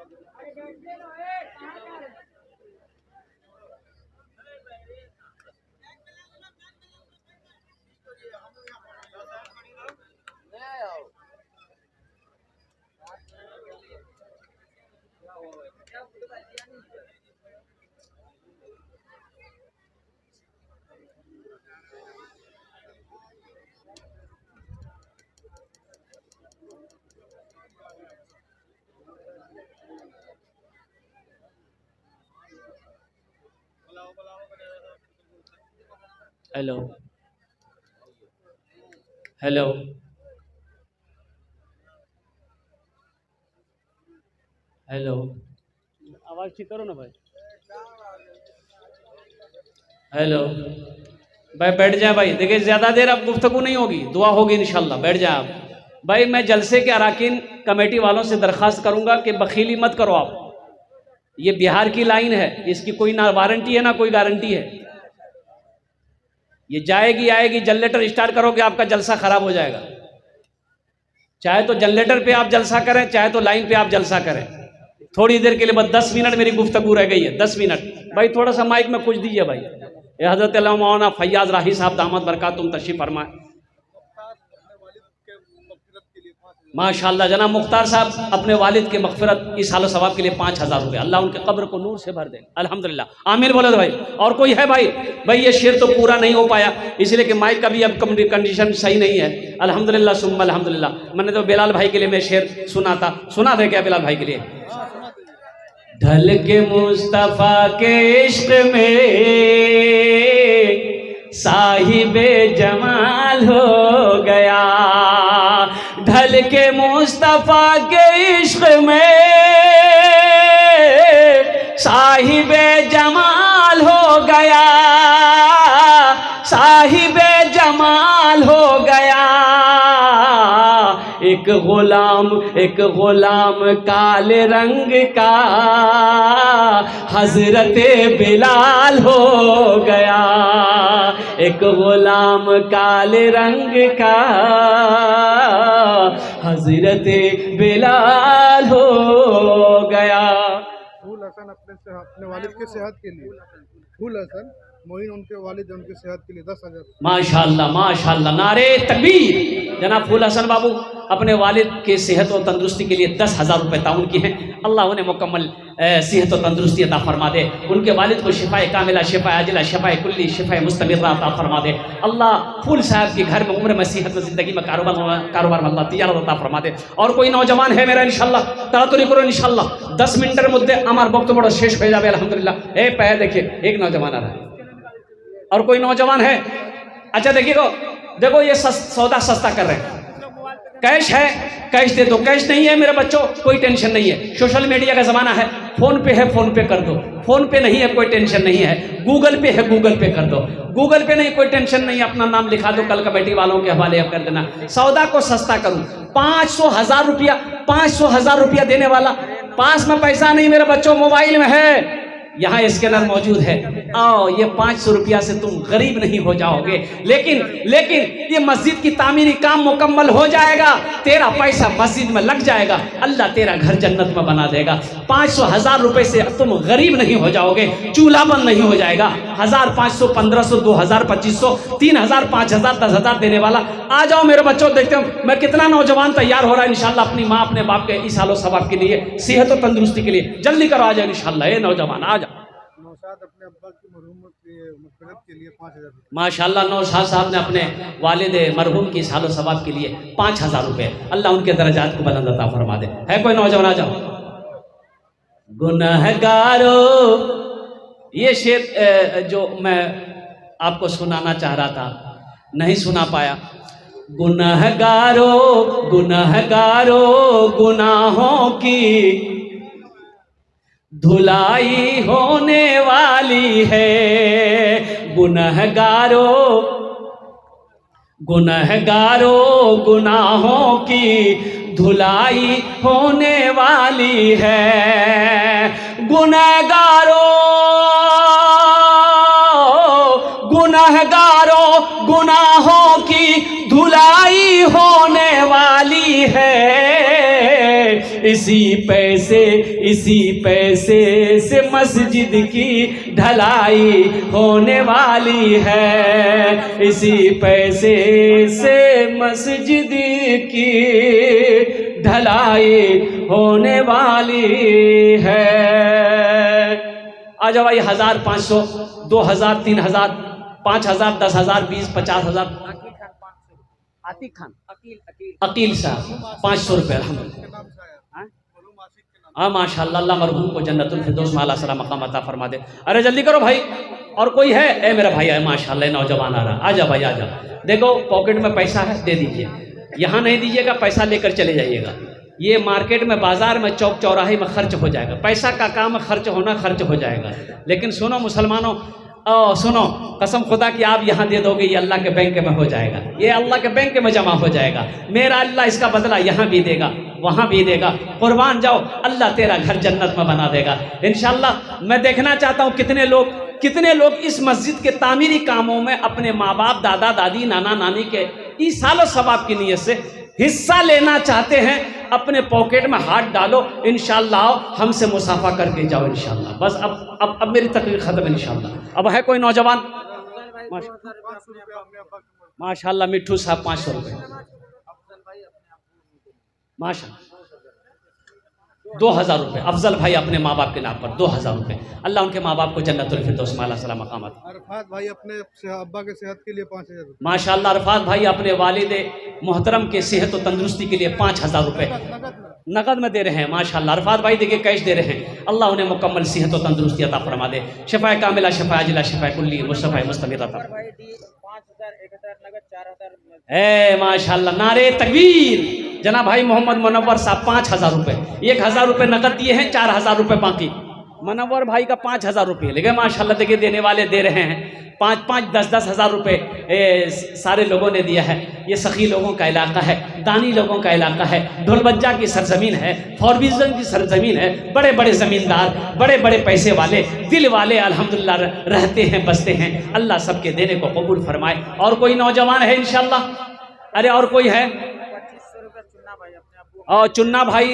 A: हेलो हेलो हेलो, आवाज ठीक करो ना भाई। हेलो भाई बैठ जाए भाई। देखिए ज़्यादा देर अब गुफ्तगू नहीं होगी, दुआ होगी इंशाल्लाह। बैठ जाए आप भाई। मैं जलसे के अराकीन कमेटी वालों से दरख्वास्त करूंगा कि बखीली मत करो आप। ये बिहार की लाइन है, इसकी कोई ना वारंटी है ना कोई गारंटी है। ये जाएगी आएगी। जनरेटर स्टार्ट करोगे आपका जलसा खराब हो जाएगा। चाहे तो जनरेटर पे आप जलसा करें, चाहे तो लाइन पे आप जलसा करें। थोड़ी देर के लिए बस 10 मिनट मेरी गुफ्तगू रह गई है। 10 मिनट भाई, थोड़ा सा माइक में कुछ दीजिए भाई। ये हजरत मौलाना फैयाज राही साहब दामद बरकातुहुम तशरीफ फरमाए। माशाल्लाह जनाब मुख्तार साहब अपने वालिद के मगफिरत इस हाल सवाब के लिए 5000 रुपये, अल्लाह उनके कब्र को नूर से भर दे। अल्हम्दुलिल्लाह आमीन बोले भाई। और कोई है भाई? भाई ये शेर तो पूरा नहीं हो पाया इसलिए कि माइक का भी अब कंडीशन सही नहीं है। अल्हम्दुलिल्लाह सुम्मा अल्हम्दुलिल्लाह। मैंने तो बिलाल भाई के लिए मैं शेर सुना था क्या बिलाल भाई के लिए? ढल के मुस्तफा के इश्क में साहिबे जमाल हो गया। ढल के मुस्तफा के इश्क में साहिबे जमाल हो गया। साहिबे जमाल हो गया। एक गुलाम काले रंग का हजरत बिलाल हो गया। एक गुलाम काले रंग का हजरत बिलाल हो गया।
B: फूल हसन अपने वालिद के सेहत के लिए, फूल हसन मोइन उनके वालिद उनकी सेहत के लिए 10,000।
A: माशाल्लाह माशाल्लाह, नारे तकबीर। जनाब फूल हसन बाबू अपने वालिद के सेहत और तंदुरुस्ती के लिए 10,000 रुपये ताउन किए हैं। अल्लाह उन्हें मुकम्मल सेहत और तंदुरुस्ती अता फरमा दे। उनके वालिद को शिफाए कामिला, शिफाए आजिला, शिफाए कुल्ली, शिफाए मुस्तमिर्रा अता फरमा दे। अल्लाह फूल साहब के घर में उम्र में, सेहत में, ज़िंदगी में, कारोबार में अल्लाह तिजारत अता फरमा दे। और कोई नौजवान है मेरा इंशाल्लाह तातुरी करो इंशाल्लाह 10 मिनटर मुद्दे আমার বক্তব্য বড় শেষ হয়ে যাবে আলহামদুলিল্লাহ। ए पे देखिए एक नौजवान आ रहा है और कोई नौजवान है? अच्छा देखो ये सौदा सस्ता कर रहे हैं। कैश है कैश दे दो, कैश नहीं है मेरे बच्चों कोई टेंशन नहीं है। सोशल मीडिया का ज़माना है, फ़ोन पे है फ़ोन पे कर दो, फ़ोन पे नहीं है कोई टेंशन नहीं है, गूगल पे है गूगल पे कर दो, गूगल पे नहीं कोई टेंशन नहीं है, अपना नाम लिखा दो, कल कमेटी वालों के हवाले कर देना। सौदा को सस्ता करूँ 500,000 रुपया, 500,000 रुपया देने वाला, पास में पैसा नहीं मेरे बच्चों, मोबाइल में है। यहाँ स्कैनर मौजूद है, आओ ये 500 रुपया से तुम गरीब नहीं हो जाओगे। लेकिन ये मस्जिद की तामीरी काम मुकम्मल हो जाएगा, तेरा पैसा मस्जिद में लग जाएगा, अल्लाह तेरा घर जन्नत में बना देगा। 500 1000 रुपए से तुम गरीब नहीं हो जाओगे, चूल्हा बंद नहीं हो जाएगा। 1000 500 1500 2000 2500 3000 5000 10,000 देने वाला। आ जाओ मेरे बच्चों, देखते हो मैं कितना नौजवान तैयार हो रहा है इंशाल्लाह अपनी माँ अपने बाप के इस हालो सवाब के लिए, सेहत और तंदुरुस्ती के लिए। जल्दी करो, आ जाओ इंशाल्लाह। ये नौजवान आ जाओ।
B: नौशाद अपने अब्बा की मरहूमत के मग़फ़िरत के लिए 5,000 रुपये।
A: माशाल्लाह नौशाद साहब ने अपने वालिद मरहूम की सालो सवाब के लिए 5,000 रुपये, अल्लाह उनके दर्जात को बुलंद अता फरमा दे। है कोई नौजवान? आ जाओ। गुनहगारो, ये शेर जो मैं आपको सुनाना चाह रहा था नहीं सुना पाया। गुनहगारो गुनहगारो गुनाहों की धुलाई होने वाली है। गुनहगारो गुनहगारो गुनाहों की धुलाई होने वाली है। गुनहगारो गुनहगारो गुनाहों की धुलाई होने वाली है। इसी पैसे से मस्जिद की ढलाई होने वाली है। इसी पैसे से मस्जिद की ढलाई होने वाली है। आ जाओ भाई, 1000 500 2000 3000 5000 10,000 20 50,000। आतिक खान अकील साहब 500 रुपये अल्हम्दुलिल्लाह। हाँ माशाअल्लाह, अल्लाह मरहूम को जन्नतुल फिरदौस में आला सलाम मकाम अता फरमा दे। अरे जल्दी करो भाई, और कोई है? ए मेरा भाई है माशाअल्लाह, नौजवान आ रहा, आ जा भाई आ जा। देखो पॉकेट में पैसा है, दे दीजिए। यहाँ नहीं दीजिएगा, पैसा लेकर चले जाइएगा। ये मार्केट में बाजार में चौक चौराहे में खर्च हो जाएगा। पैसा का काम है, खर्च होना खर्च हो जाएगा। लेकिन सुनो मुसलमानों, सुनो, कसम खुदा की आप यहाँ दे दोगे, ये अल्लाह के बैंक में हो जाएगा, ये अल्लाह के बैंक में जमा हो जाएगा। मेरा अल्लाह इसका बदला यहाँ भी देगा, वहाँ भी देगा। कुर्बान जाओ, अल्लाह तेरा घर जन्नत में बना देगा इंशाअल्लाह। मैं देखना चाहता हूँ कितने लोग इस मस्जिद के तामीरी कामों में अपने माँ बाप दादा दादी नाना नानी के ईसालो सवाब की नीयत से हिस्सा लेना चाहते हैं। अपने पॉकेट में हाथ डालो, इंशाअल्लाह हमसे मुसाफा करके जाओ इंशाअल्लाह। बस अब मेरी तकरीर खत्म इंशाअल्लाह। अब है कोई नौजवान? माशाअल्लाह मिट्ठू साहब 500 रुपये माशाअल्लाह। 2000 रुपये अफजल भाई अपने माँ बाप के नाम पर 2000 रुपये, अल्लाह उनके माँ बाप को जन्नतुल फिरदौस में आला सलाम मकामत।
B: अरफात भाई अपने अब्बा के सेहत के लिए 5,000 रुपये।
A: माशाअल्लाह अरफात भाई अपने वालिद मोहतरम के सेहत और तंदुरुस्ती के लिए 5,000 रुपये नकद में दे रहे हैं। माशाअल्लाह अरफात भाई देखिए कैश दे रहे हैं, अल्लाह उन्हें मुकम्मल सेहत और तंदुरुस्ती अता फरमा दे। शफा कामिला शफा अजिला शफा कुल्ली मुस्तफा मुस्तमिर अता। ए माशाअल्लाह, नारे तकबीर। जना भाई मोहम्मद मुनव्वर साहब 5,000 रुपये, 1,000 रुपये नकद दिए हैं, 4,000 रुपये बाकी। मुनव्वर भाई का 5,000 रुपये, लेकिन माशाअल्लाह देखिए देने वाले दे रहे हैं 5-5 10-10 हज़ार रुपये सारे लोगों ने दिया है। ये सखी लोगों का इलाका है, दानी लोगों का इलाका है, ढोलबज्जा की सरजमीन है, फॉरबिजन की सरजमीन है। बड़े बड़े ज़मींदार, बड़े बड़े पैसे वाले, दिल वाले अल्हम्दुलिल्लाह रहते हैं, बसते हैं। अल्लाह सबके देने को कबूल फरमाए। और कोई नौजवान है इंशाअल्लाह? अरे और कोई है? और चुन्ना भाई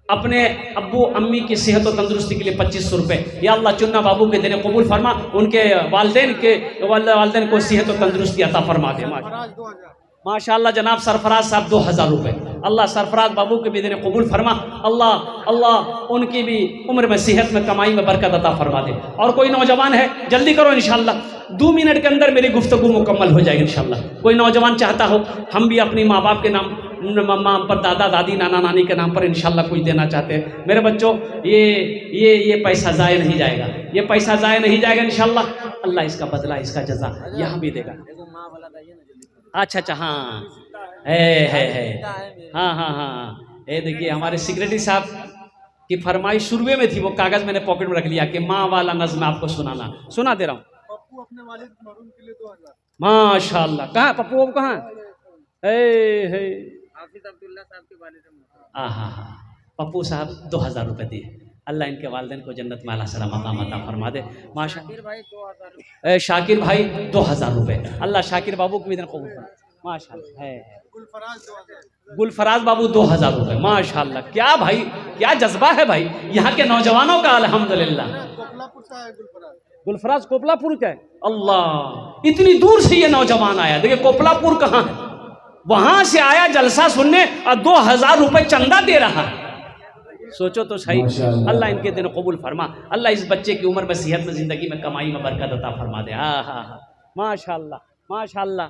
A: अपने अब्बू अम्मी की सेहत और तंदुरुस्ती के लिए 2500 रुपये। या अल्लाह चुन्ना बाबू के देने कबूल फरमा, उनके वालदेन को सेहत और तंदुरुस्ती अता फरमा दे। माशाअल्लाह जनाब सरफराज साहब 2000 रुपये, अल्लाह सरफराज बाबू के भी देने कबूल फरमा। अल्लाह उनकी भी उम्र में सेहत में कमाई में बरकत अता फरमा दे। और कोई नौजवान है? जल्दी करो इंशाअल्लाह, 2 मिनट के अंदर मेरी गुफ्तगू मुकम्मल हो जाएगी इंशाअल्लाह। कोई नौजवान चाहता हो, हम भी अपनी माँ बाप के नाम मम्मा पर दादा दादी नाना नानी के नाम पर इंशाअल्लाह कुछ देना चाहते हैं। मेरे बच्चों ये पैसा ज़ाया नहीं जाएगा, ये पैसा ज़ाया नहीं जाएगा इंशाअल्लाह। अल्लाह इसका बदला, इसका जज़ा यहाँ भी देगा। अच्छा हाँ है हाँ। ये देखिए हमारे सेक्रेटरी साहब की फरमाइश शुरुए में थी, वो कागज़ मैंने पॉकेट में रख लिया कि माँ वाला नज़्म आपको सुना दे रहा हूँ।
B: पप्पू अपने वालिद मरहूम के लिए 2000।
A: माशाअल्लाह। कहाँ पप्पू कहाँ है? हाफिज अब्दुल्ला साहब के वालिद। हाँ, पप्पू साहब 2000 रुपये दिए। अल्लाह इनके वालिदैन को जन्नत में आला सलाम मकाम अता फरमा दे। माशा शाकिर भाई 2000 रुपये, अल्लाह शाकिर बाबू को भी दिन कबूल फरमा। माशाअल्लाह है। गुलफराज बाबू 2000 रुपये। माशाअल्लाह, क्या भाई, क्या जज्बा है भाई यहाँ के नौजवानों का। अल्हम्दुलिल्लाह। गुलफराज कोपलापुर का है। अल्लाह, इतनी दूर से ये नौजवान आया। देखिए कोपलापुर कहाँ है, वहां से आया जलसा सुनने और 2000 रुपये चंदा दे रहा है। सोचो तो सही। अल्लाह इनके दिन कबूल फरमा। अल्लाह इस बच्चे की उम्र में, सेहत में, जिंदगी में, कमाई में बरकत अता फरमा दे। हाँ हाँ हाँ, माशाअल्लाह माशाअल्लाह।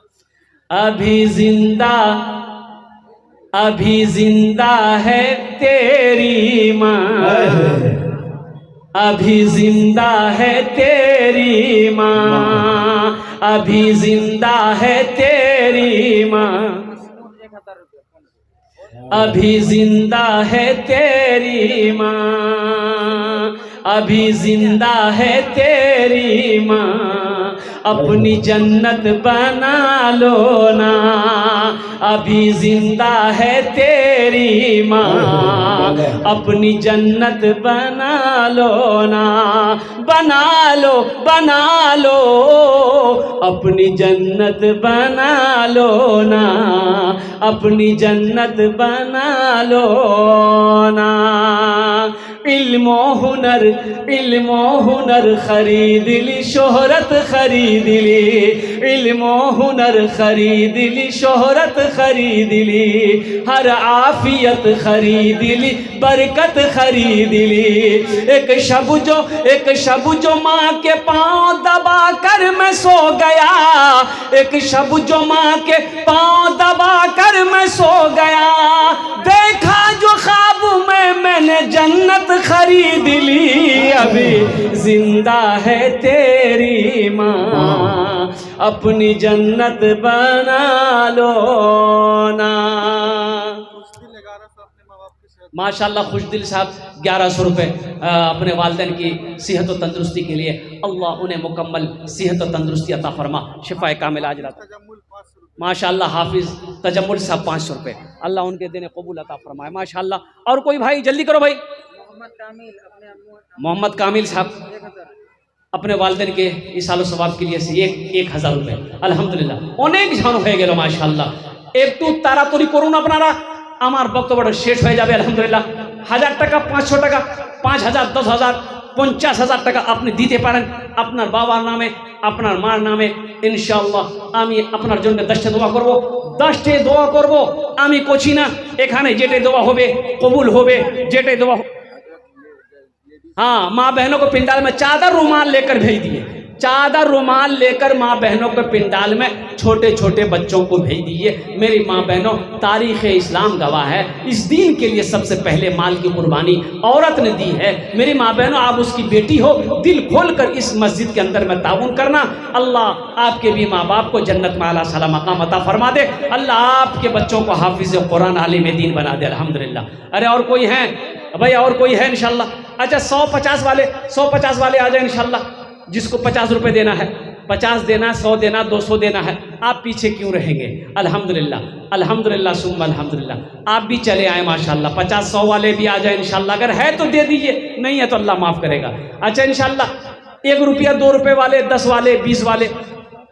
A: अभी जिंदा है तेरी माँ, अभी जिंदा है तेरी माँ, अभी जिंदा है तेरी माँ, अभी जिंदा है तेरी माँ, अभी जिंदा है तेरी माँ, अपनी जन्नत बना लो ना, अभी जिंदा है तेरी माँ, अपनी जन्नत बना लो ना, बना लो बना लो, अपनी जन्नत बना लो ना, अपनी जन्नत बना लो ना। इल्मो हुनर खरीद ली, शोहरत खरीद ली, इल्मो हुनर खरीद ली, शोहरत खरीद ली, हर आफियत खरीद ली, बरकत खरीद ली। एक शब जो माँ के पाँव दबा कर मैं सो गया, एक शब जो माँ के पाँव दबा कर मैं सो गया, देखा जो ख्वाब में मैंने जन्नत खरीद ली, अभी जिंदा है तेरी माँ, अपनी जन्नत बना लो ना। माशाल्लाह खुश दिल साहब 1100 रुपये अपने वालिदैन की सेहत और तंदुरुस्ती के लिए, अल्लाह उन्हें मुकम्मल सेहत और तंदुरुस्ती अता फरमा, शिफाए कामिल आजिला। माशाल्लाह हाफिज तजम्मुल साहब 500 रुपये, अल्लाह उनके दिन कबूल अता फरमाए। माशाल्लाह। और कोई भाई जल्दी करो भाई। मोहम्मद कामिल साहब अपने वालिदैन के इसालो सवाब के लिए से 1000 रुपये। अल्हम्दुलिल्लाह अनेक झानो হয়ে গেল माशाल्लाह। একটু তাড়াতাড়ি করুন আপনারা, আমার বক্তব্যটা শেষ হয়ে যাবে। আলহামদুলিল্লাহ 1000 টাকা, 500 টাকা, 5000, 10000, 50,000 টাকা আপনি দিতে পারেন আপনার বাবার নামে, আপনার মার নামে। ইনশাআল্লাহ আমি আপনার জন্য 10টা দোয়া করব, 10টা দোয়া করব। আমি কোচি না, এখানে যেটাই দোয়া হবে কবুল হবে, যেটাই দোয়া। हाँ, माँ बहनों को पिंडाल में चादर रुमाल लेकर भेज दिए, चादर रुमाल लेकर माँ बहनों के पिंडाल में छोटे छोटे बच्चों को भेज दिए। मेरी माँ बहनों, तारीख़ इस्लाम गवाह है, इस दीन के लिए सबसे पहले माल की कुर्बानी औरत ने दी है। मेरी माँ बहनों, आप उसकी बेटी हो, दिल खोल कर इस मस्जिद के अंदर में ताउन करना। अल्लाह आपके भी माँ बाप को जन्नत में आला सलाम मकाम अता फरमा दे। अल्लाह आपके बच्चों को हाफिज़ कुरान आलिम दीन बना दे। अल्हम्दुलिल्लाह। अरे और कोई है भाई? और कोई है इंशाल्लाह? अच्छा 150 वाले आ जाए इंशाल्लाह। जिसको 50 रुपये देना है, 50 देना, 100 देना, 200 देना है, आप पीछे क्यों रहेंगे? अल्हम्दुलिल्लाह अल्हम्दुलिल्लाह सुम्मा अल्हम्दुलिल्लाह। आप भी चले आए माशाल्लाह। 50-100 वाले भी आ जाए इंशाल्लाह। अगर है तो दे दीजिए, नहीं है तो अल्लाह माफ़ करेगा। अच्छा इंशाल्लाह 1 रुपया, 2 रुपये वाले, 10 वाले, 20 वाले।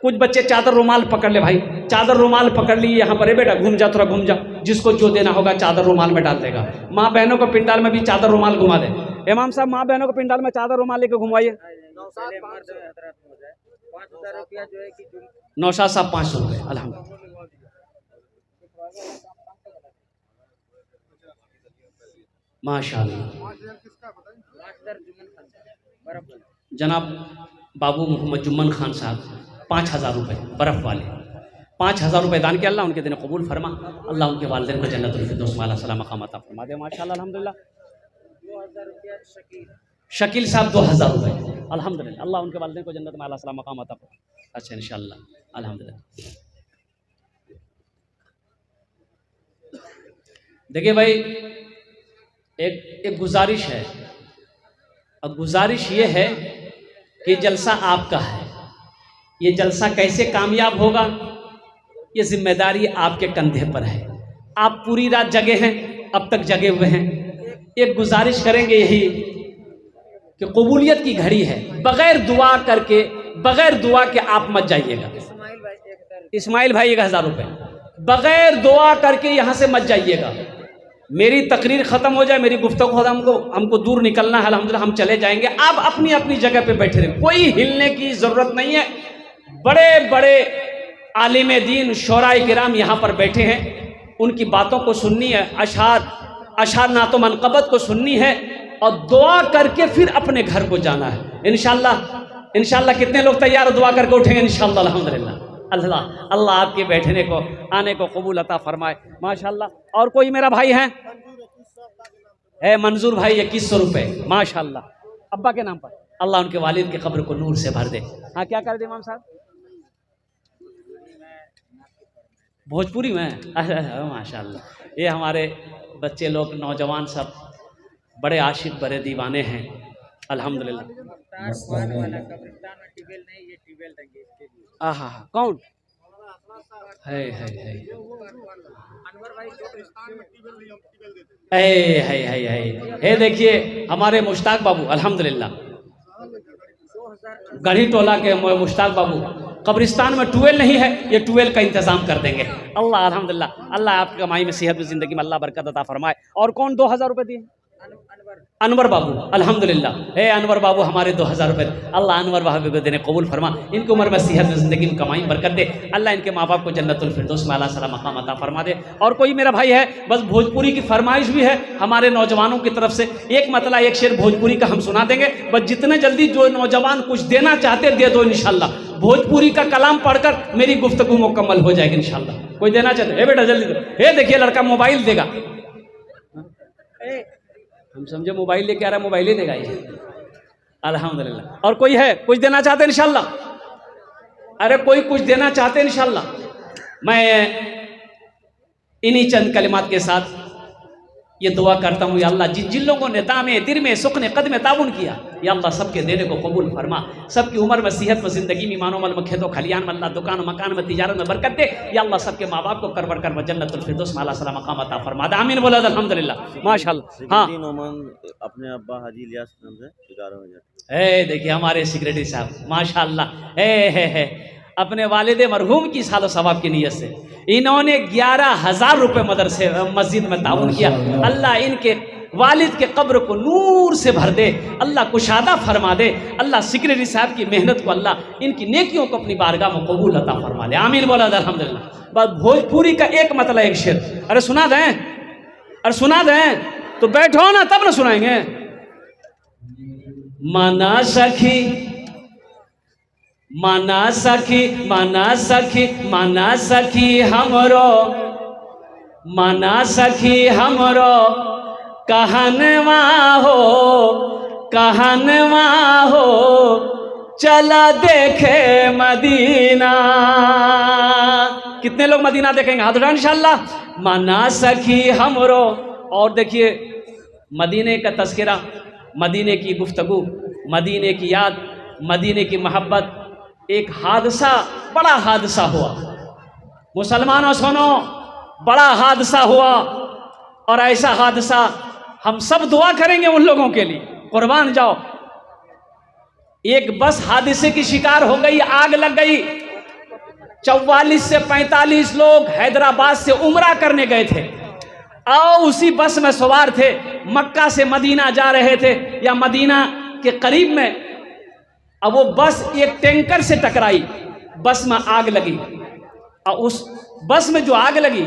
A: कुछ बच्चे चादर रुमाल पकड़ ले भाई, चादर रुमाल पकड़ ली यहाँ पर। बेटा घूम जा, थोड़ा घूम जा, जिसको जो देना होगा चादर रुमाल में डाल देगा। माँ बहनों को पिंडाल में भी चादर रुमाल घुमा दे। इमाम साहब माँ बहनों को पिंडाल में चादर रुमाल लेकर घुमाइए। नौशाद साहब 500 रुपये। अल्हम्दुलिल्लाह। माशाअल्लाह। जनाब बाबू मोहम्मद जुम्मन खान साहब 5000 रुपये बर्फ़ वाले, 5000 रुपये दान के अल्लाह उनके दिन कबूल फरमा। अल्लाह उनके वालिदैन को जन्नतुल फिरदौस में आला सलाम मकाम अता फरमा दे। माशाअल्लाह अल्हम्दुलिल्लाह। शकील साहब 2000 रुपये। अल्हम्दुलिल्लाह। अल्लाह उनके वालिदैन को जन्नत में आला सलाम मकाम अता फरमा। अच्छा इंशाअल्लाह अल्हम्दुलिल्लाह। देखिए भाई, एक गुजारिश है, और गुजारिश ये है कि जलसा आपका है। ये जलसा कैसे कामयाब होगा, ये जिम्मेदारी आपके कंधे पर है। आप पूरी रात जगे हैं, अब तक जगे हुए हैं। एक गुजारिश करेंगे यही कि कबूलियत की घड़ी है, बगैर दुआ करके, बगैर दुआ के आप मत जाइएगा। इस्माइल भाई 1000 रुपये, बगैर दुआ करके यहाँ से मत जाइएगा। मेरी तकरीर ख़त्म हो जाए, मेरी गुफ्तगू हमको दूर निकलना है, अल्हम्दुलिल्लाह हम चले जाएंगे। आप अपनी अपनी जगह पे बैठे रहें, कोई हिलने की ज़रूरत नहीं है। बड़े बड़े आलिम दीन शोराए किराम यहाँ पर बैठे हैं, उनकी बातों को सुननी है, अशार नातो मनक़बत को सुननी है और दुआ करके फिर अपने घर को जाना है इंशाअल्लाह। कितने लोग तैयार हो दुआ करके उठेंगे इंशाअल्लाह? अल्हम्दुलिल्लाह। अल्लाह आपके बैठने को आने को कबूल अता फरमाए माशाअल्लाह। और कोई मेरा भाई है मंजूर भाई 2100 रुपये माशाअल्लाह, अब्बा के नाम पर। अल्लाह उनके वालिद के कब्र को नूर से भर दे। हाँ, क्या कर दे इमाम साहब? भोजपुरी में माशाअल्लाह। ये हमारे बच्चे लोग, नौजवान सब बड़े आशिक, बड़े दीवाने हैं अल्हम्दुलिल्लाह। हाँ, कौन है? है देखिए हमारे मुश्ताक बाबू अल्हम्दुलिल्लाह, गढ़ी टोला के मुश्ताक बाबू, कब्रिस्तान में ट्यूबवेल नहीं है, ये ट्यूबवेल का इंतजाम कर देंगे अल्लाह अल्हम्दुलिल्लाह। अल्लाह आपकी कमाई में सेहत, जिंदगी में अल्लाह बरकत अता फरमाए। और कौन 2000 रुपये दिए? अनवर बाबू अल्हम्दुलिल्लाह। हे अनवर बाबू हमारे 2000 रुपये, अल्लाह अनवर बाबू को देने कबूल फरमा, इनकी उम्र में सेहत में ज़िंदगी में कमाई बरकत दे, अल्लाह इनके माँ बाप को जन्नतुल फिरदौस में अल्लाह सला मकाम अता फरमा दे। और कोई मेरा भाई है, बस भोजपुरी की फरमाइश भी है हमारे नौजवानों की तरफ से, एक मतला एक शेर भोजपुरी का हम सुना देंगे। बस जितने जल्दी जो नौजवान कुछ देना चाहते दे दो इंशाअल्लाह। भोजपुरी का कलाम पढ़कर मेरी गुफ्तगू मुकम्मल हो जाएगी इंशाअल्लाह। कोई देना चाहते? हे बेटा जल्दी दो। हे देखिए लड़का मोबाइल देगा, हम समझे मोबाइल लेके आ रहा है, मोबाइल ही देगा ये अल्हम्दुलिल्लाह। और कोई है कुछ देना चाहते हैं इंशाअल्लाह? अरे कोई कुछ देना चाहते हैं इंशाअल्लाह? मैं इन्हीं चंद कलिमात के साथ ये दुआ करता हूँ, या अल्लाह जिन लोगों ने दामे दिर में सुख ने कद में ताउन किया, या अल्लाह सबके देने को कबूल फरमा, सबकी उम्र में सेहत में, ज़िंदगी में, ईमानो मल में, खेतों खलियान में, अल्लाह दुकान मकान में, तिजारत में बरकत दे, या अल्लाह सबके माँ बाप को करवर कर जन्नतुल फिरदौस में अल्लाह सला मकाम अता फरमा दे। आमीन बोला अल्हम्दुलिल्लाह माशाअल्लाह। हाँ,
C: अपने अब्बा हाजी इलियास नाम से 11
A: है देखिए हमारे सेक्रेटरी साहब माशाअल्लाह है अपने वालिद मरहूम की सालो सवाब की नीयत से इन्होंने 11,000 रुपये मदरसे मस्जिद में ताउन किया। अल्लाह इनके वालिद के कब्र को नूर से भर दे, अल्लाह कुशादा फरमा दे, अल्लाह सेक्रेटरी साहब की मेहनत को, अल्लाह इनकी नेकियों को अपनी बारगाह में कबूल अता फरमा ले। आमीन बोला अल्हम्दुलिल्लाह। बस भोजपुरी का एक मतलब एक शेर, अरे सुना दें तो बैठो ना तब ना सुनाएंगे। माना सखी माना सखी माना सखी माना सखी हमरो, माना सखी हमरो कहनवा हो चला देखे मदीना। कितने लोग मदीना देखेंगे? हाथ उठाएं इंशाअल्लाह। माना सखी हमरो। और देखिए मदीने का तज़किरा, मदीने की गुफ्तगू, मदीने की याद, मदीने की मोहब्बत। एक हादसा, बड़ा हादसा हुआ मुसलमानों, सुनो, बड़ा हादसा हुआ। और ऐसा हादसा हम सब दुआ करेंगे उन लोगों के लिए, कुर्बान जाओ। एक बस हादसे की शिकार हो गई, आग लग गई। 44 से 45 लोग हैदराबाद से उम्रा करने गए थे और उसी बस में सवार थे, मक्का से मदीना जा रहे थे या मदीना के करीब में। अब वो बस एक टैंकर से टकराई, बस में आग लगी। और उस बस में जो आग लगी,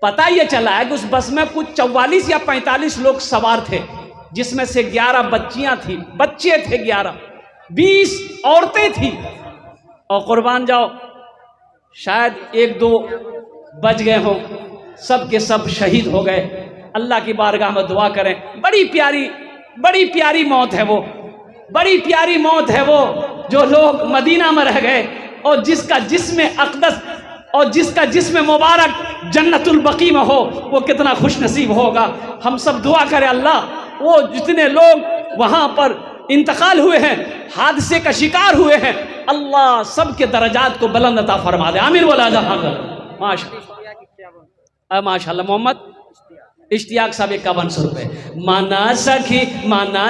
A: पता ये चला है कि उस बस में कुछ 44 या 45 लोग सवार थे, जिसमें से 11 बच्चियां थी, बच्चे थे 11, 20 औरतें थी। और कुर्बान जाओ, शायद 1-2 बच गए हों, सब के सब शहीद हो गए। अल्लाह की बारगाह में दुआ करें। बड़ी प्यारी मौत है वो, बड़ी प्यारी मौत है वो, जो लोग मदीना में रह गए और जिसका जिस्म अक़दस और जिसका जिस्म मुबारक जन्नतुल बकी में हो, वो कितना खुश नसीब होगा। हम सब दुआ करें अल्लाह वो जितने लोग वहाँ पर इंतकाल हुए हैं, हादसे का शिकार हुए हैं, अल्लाह सबके दर्जात को बुलंद अता फरमा दे। आमीन बोला माशाअल्लाह। मोहम्मद इश्तियाक साहब 51 रुपये। माना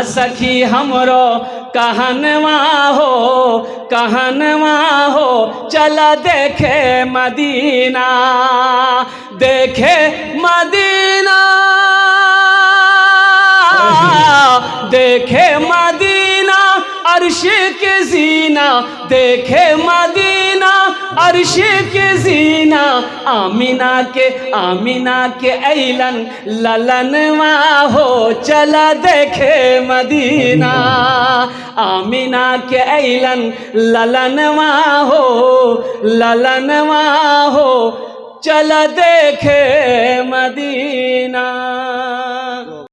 A: सखी हमरो कहनवा हो चला देखे मदीना, देखे मदीना, देखे मदीना अर्श के जीना, देखे मदीना अर्श के जीना, आमीना के ऐलन ललनवा हो चला देखे मदीना, आमीना के ऐलन ललनवा हो चला देखे मदीना।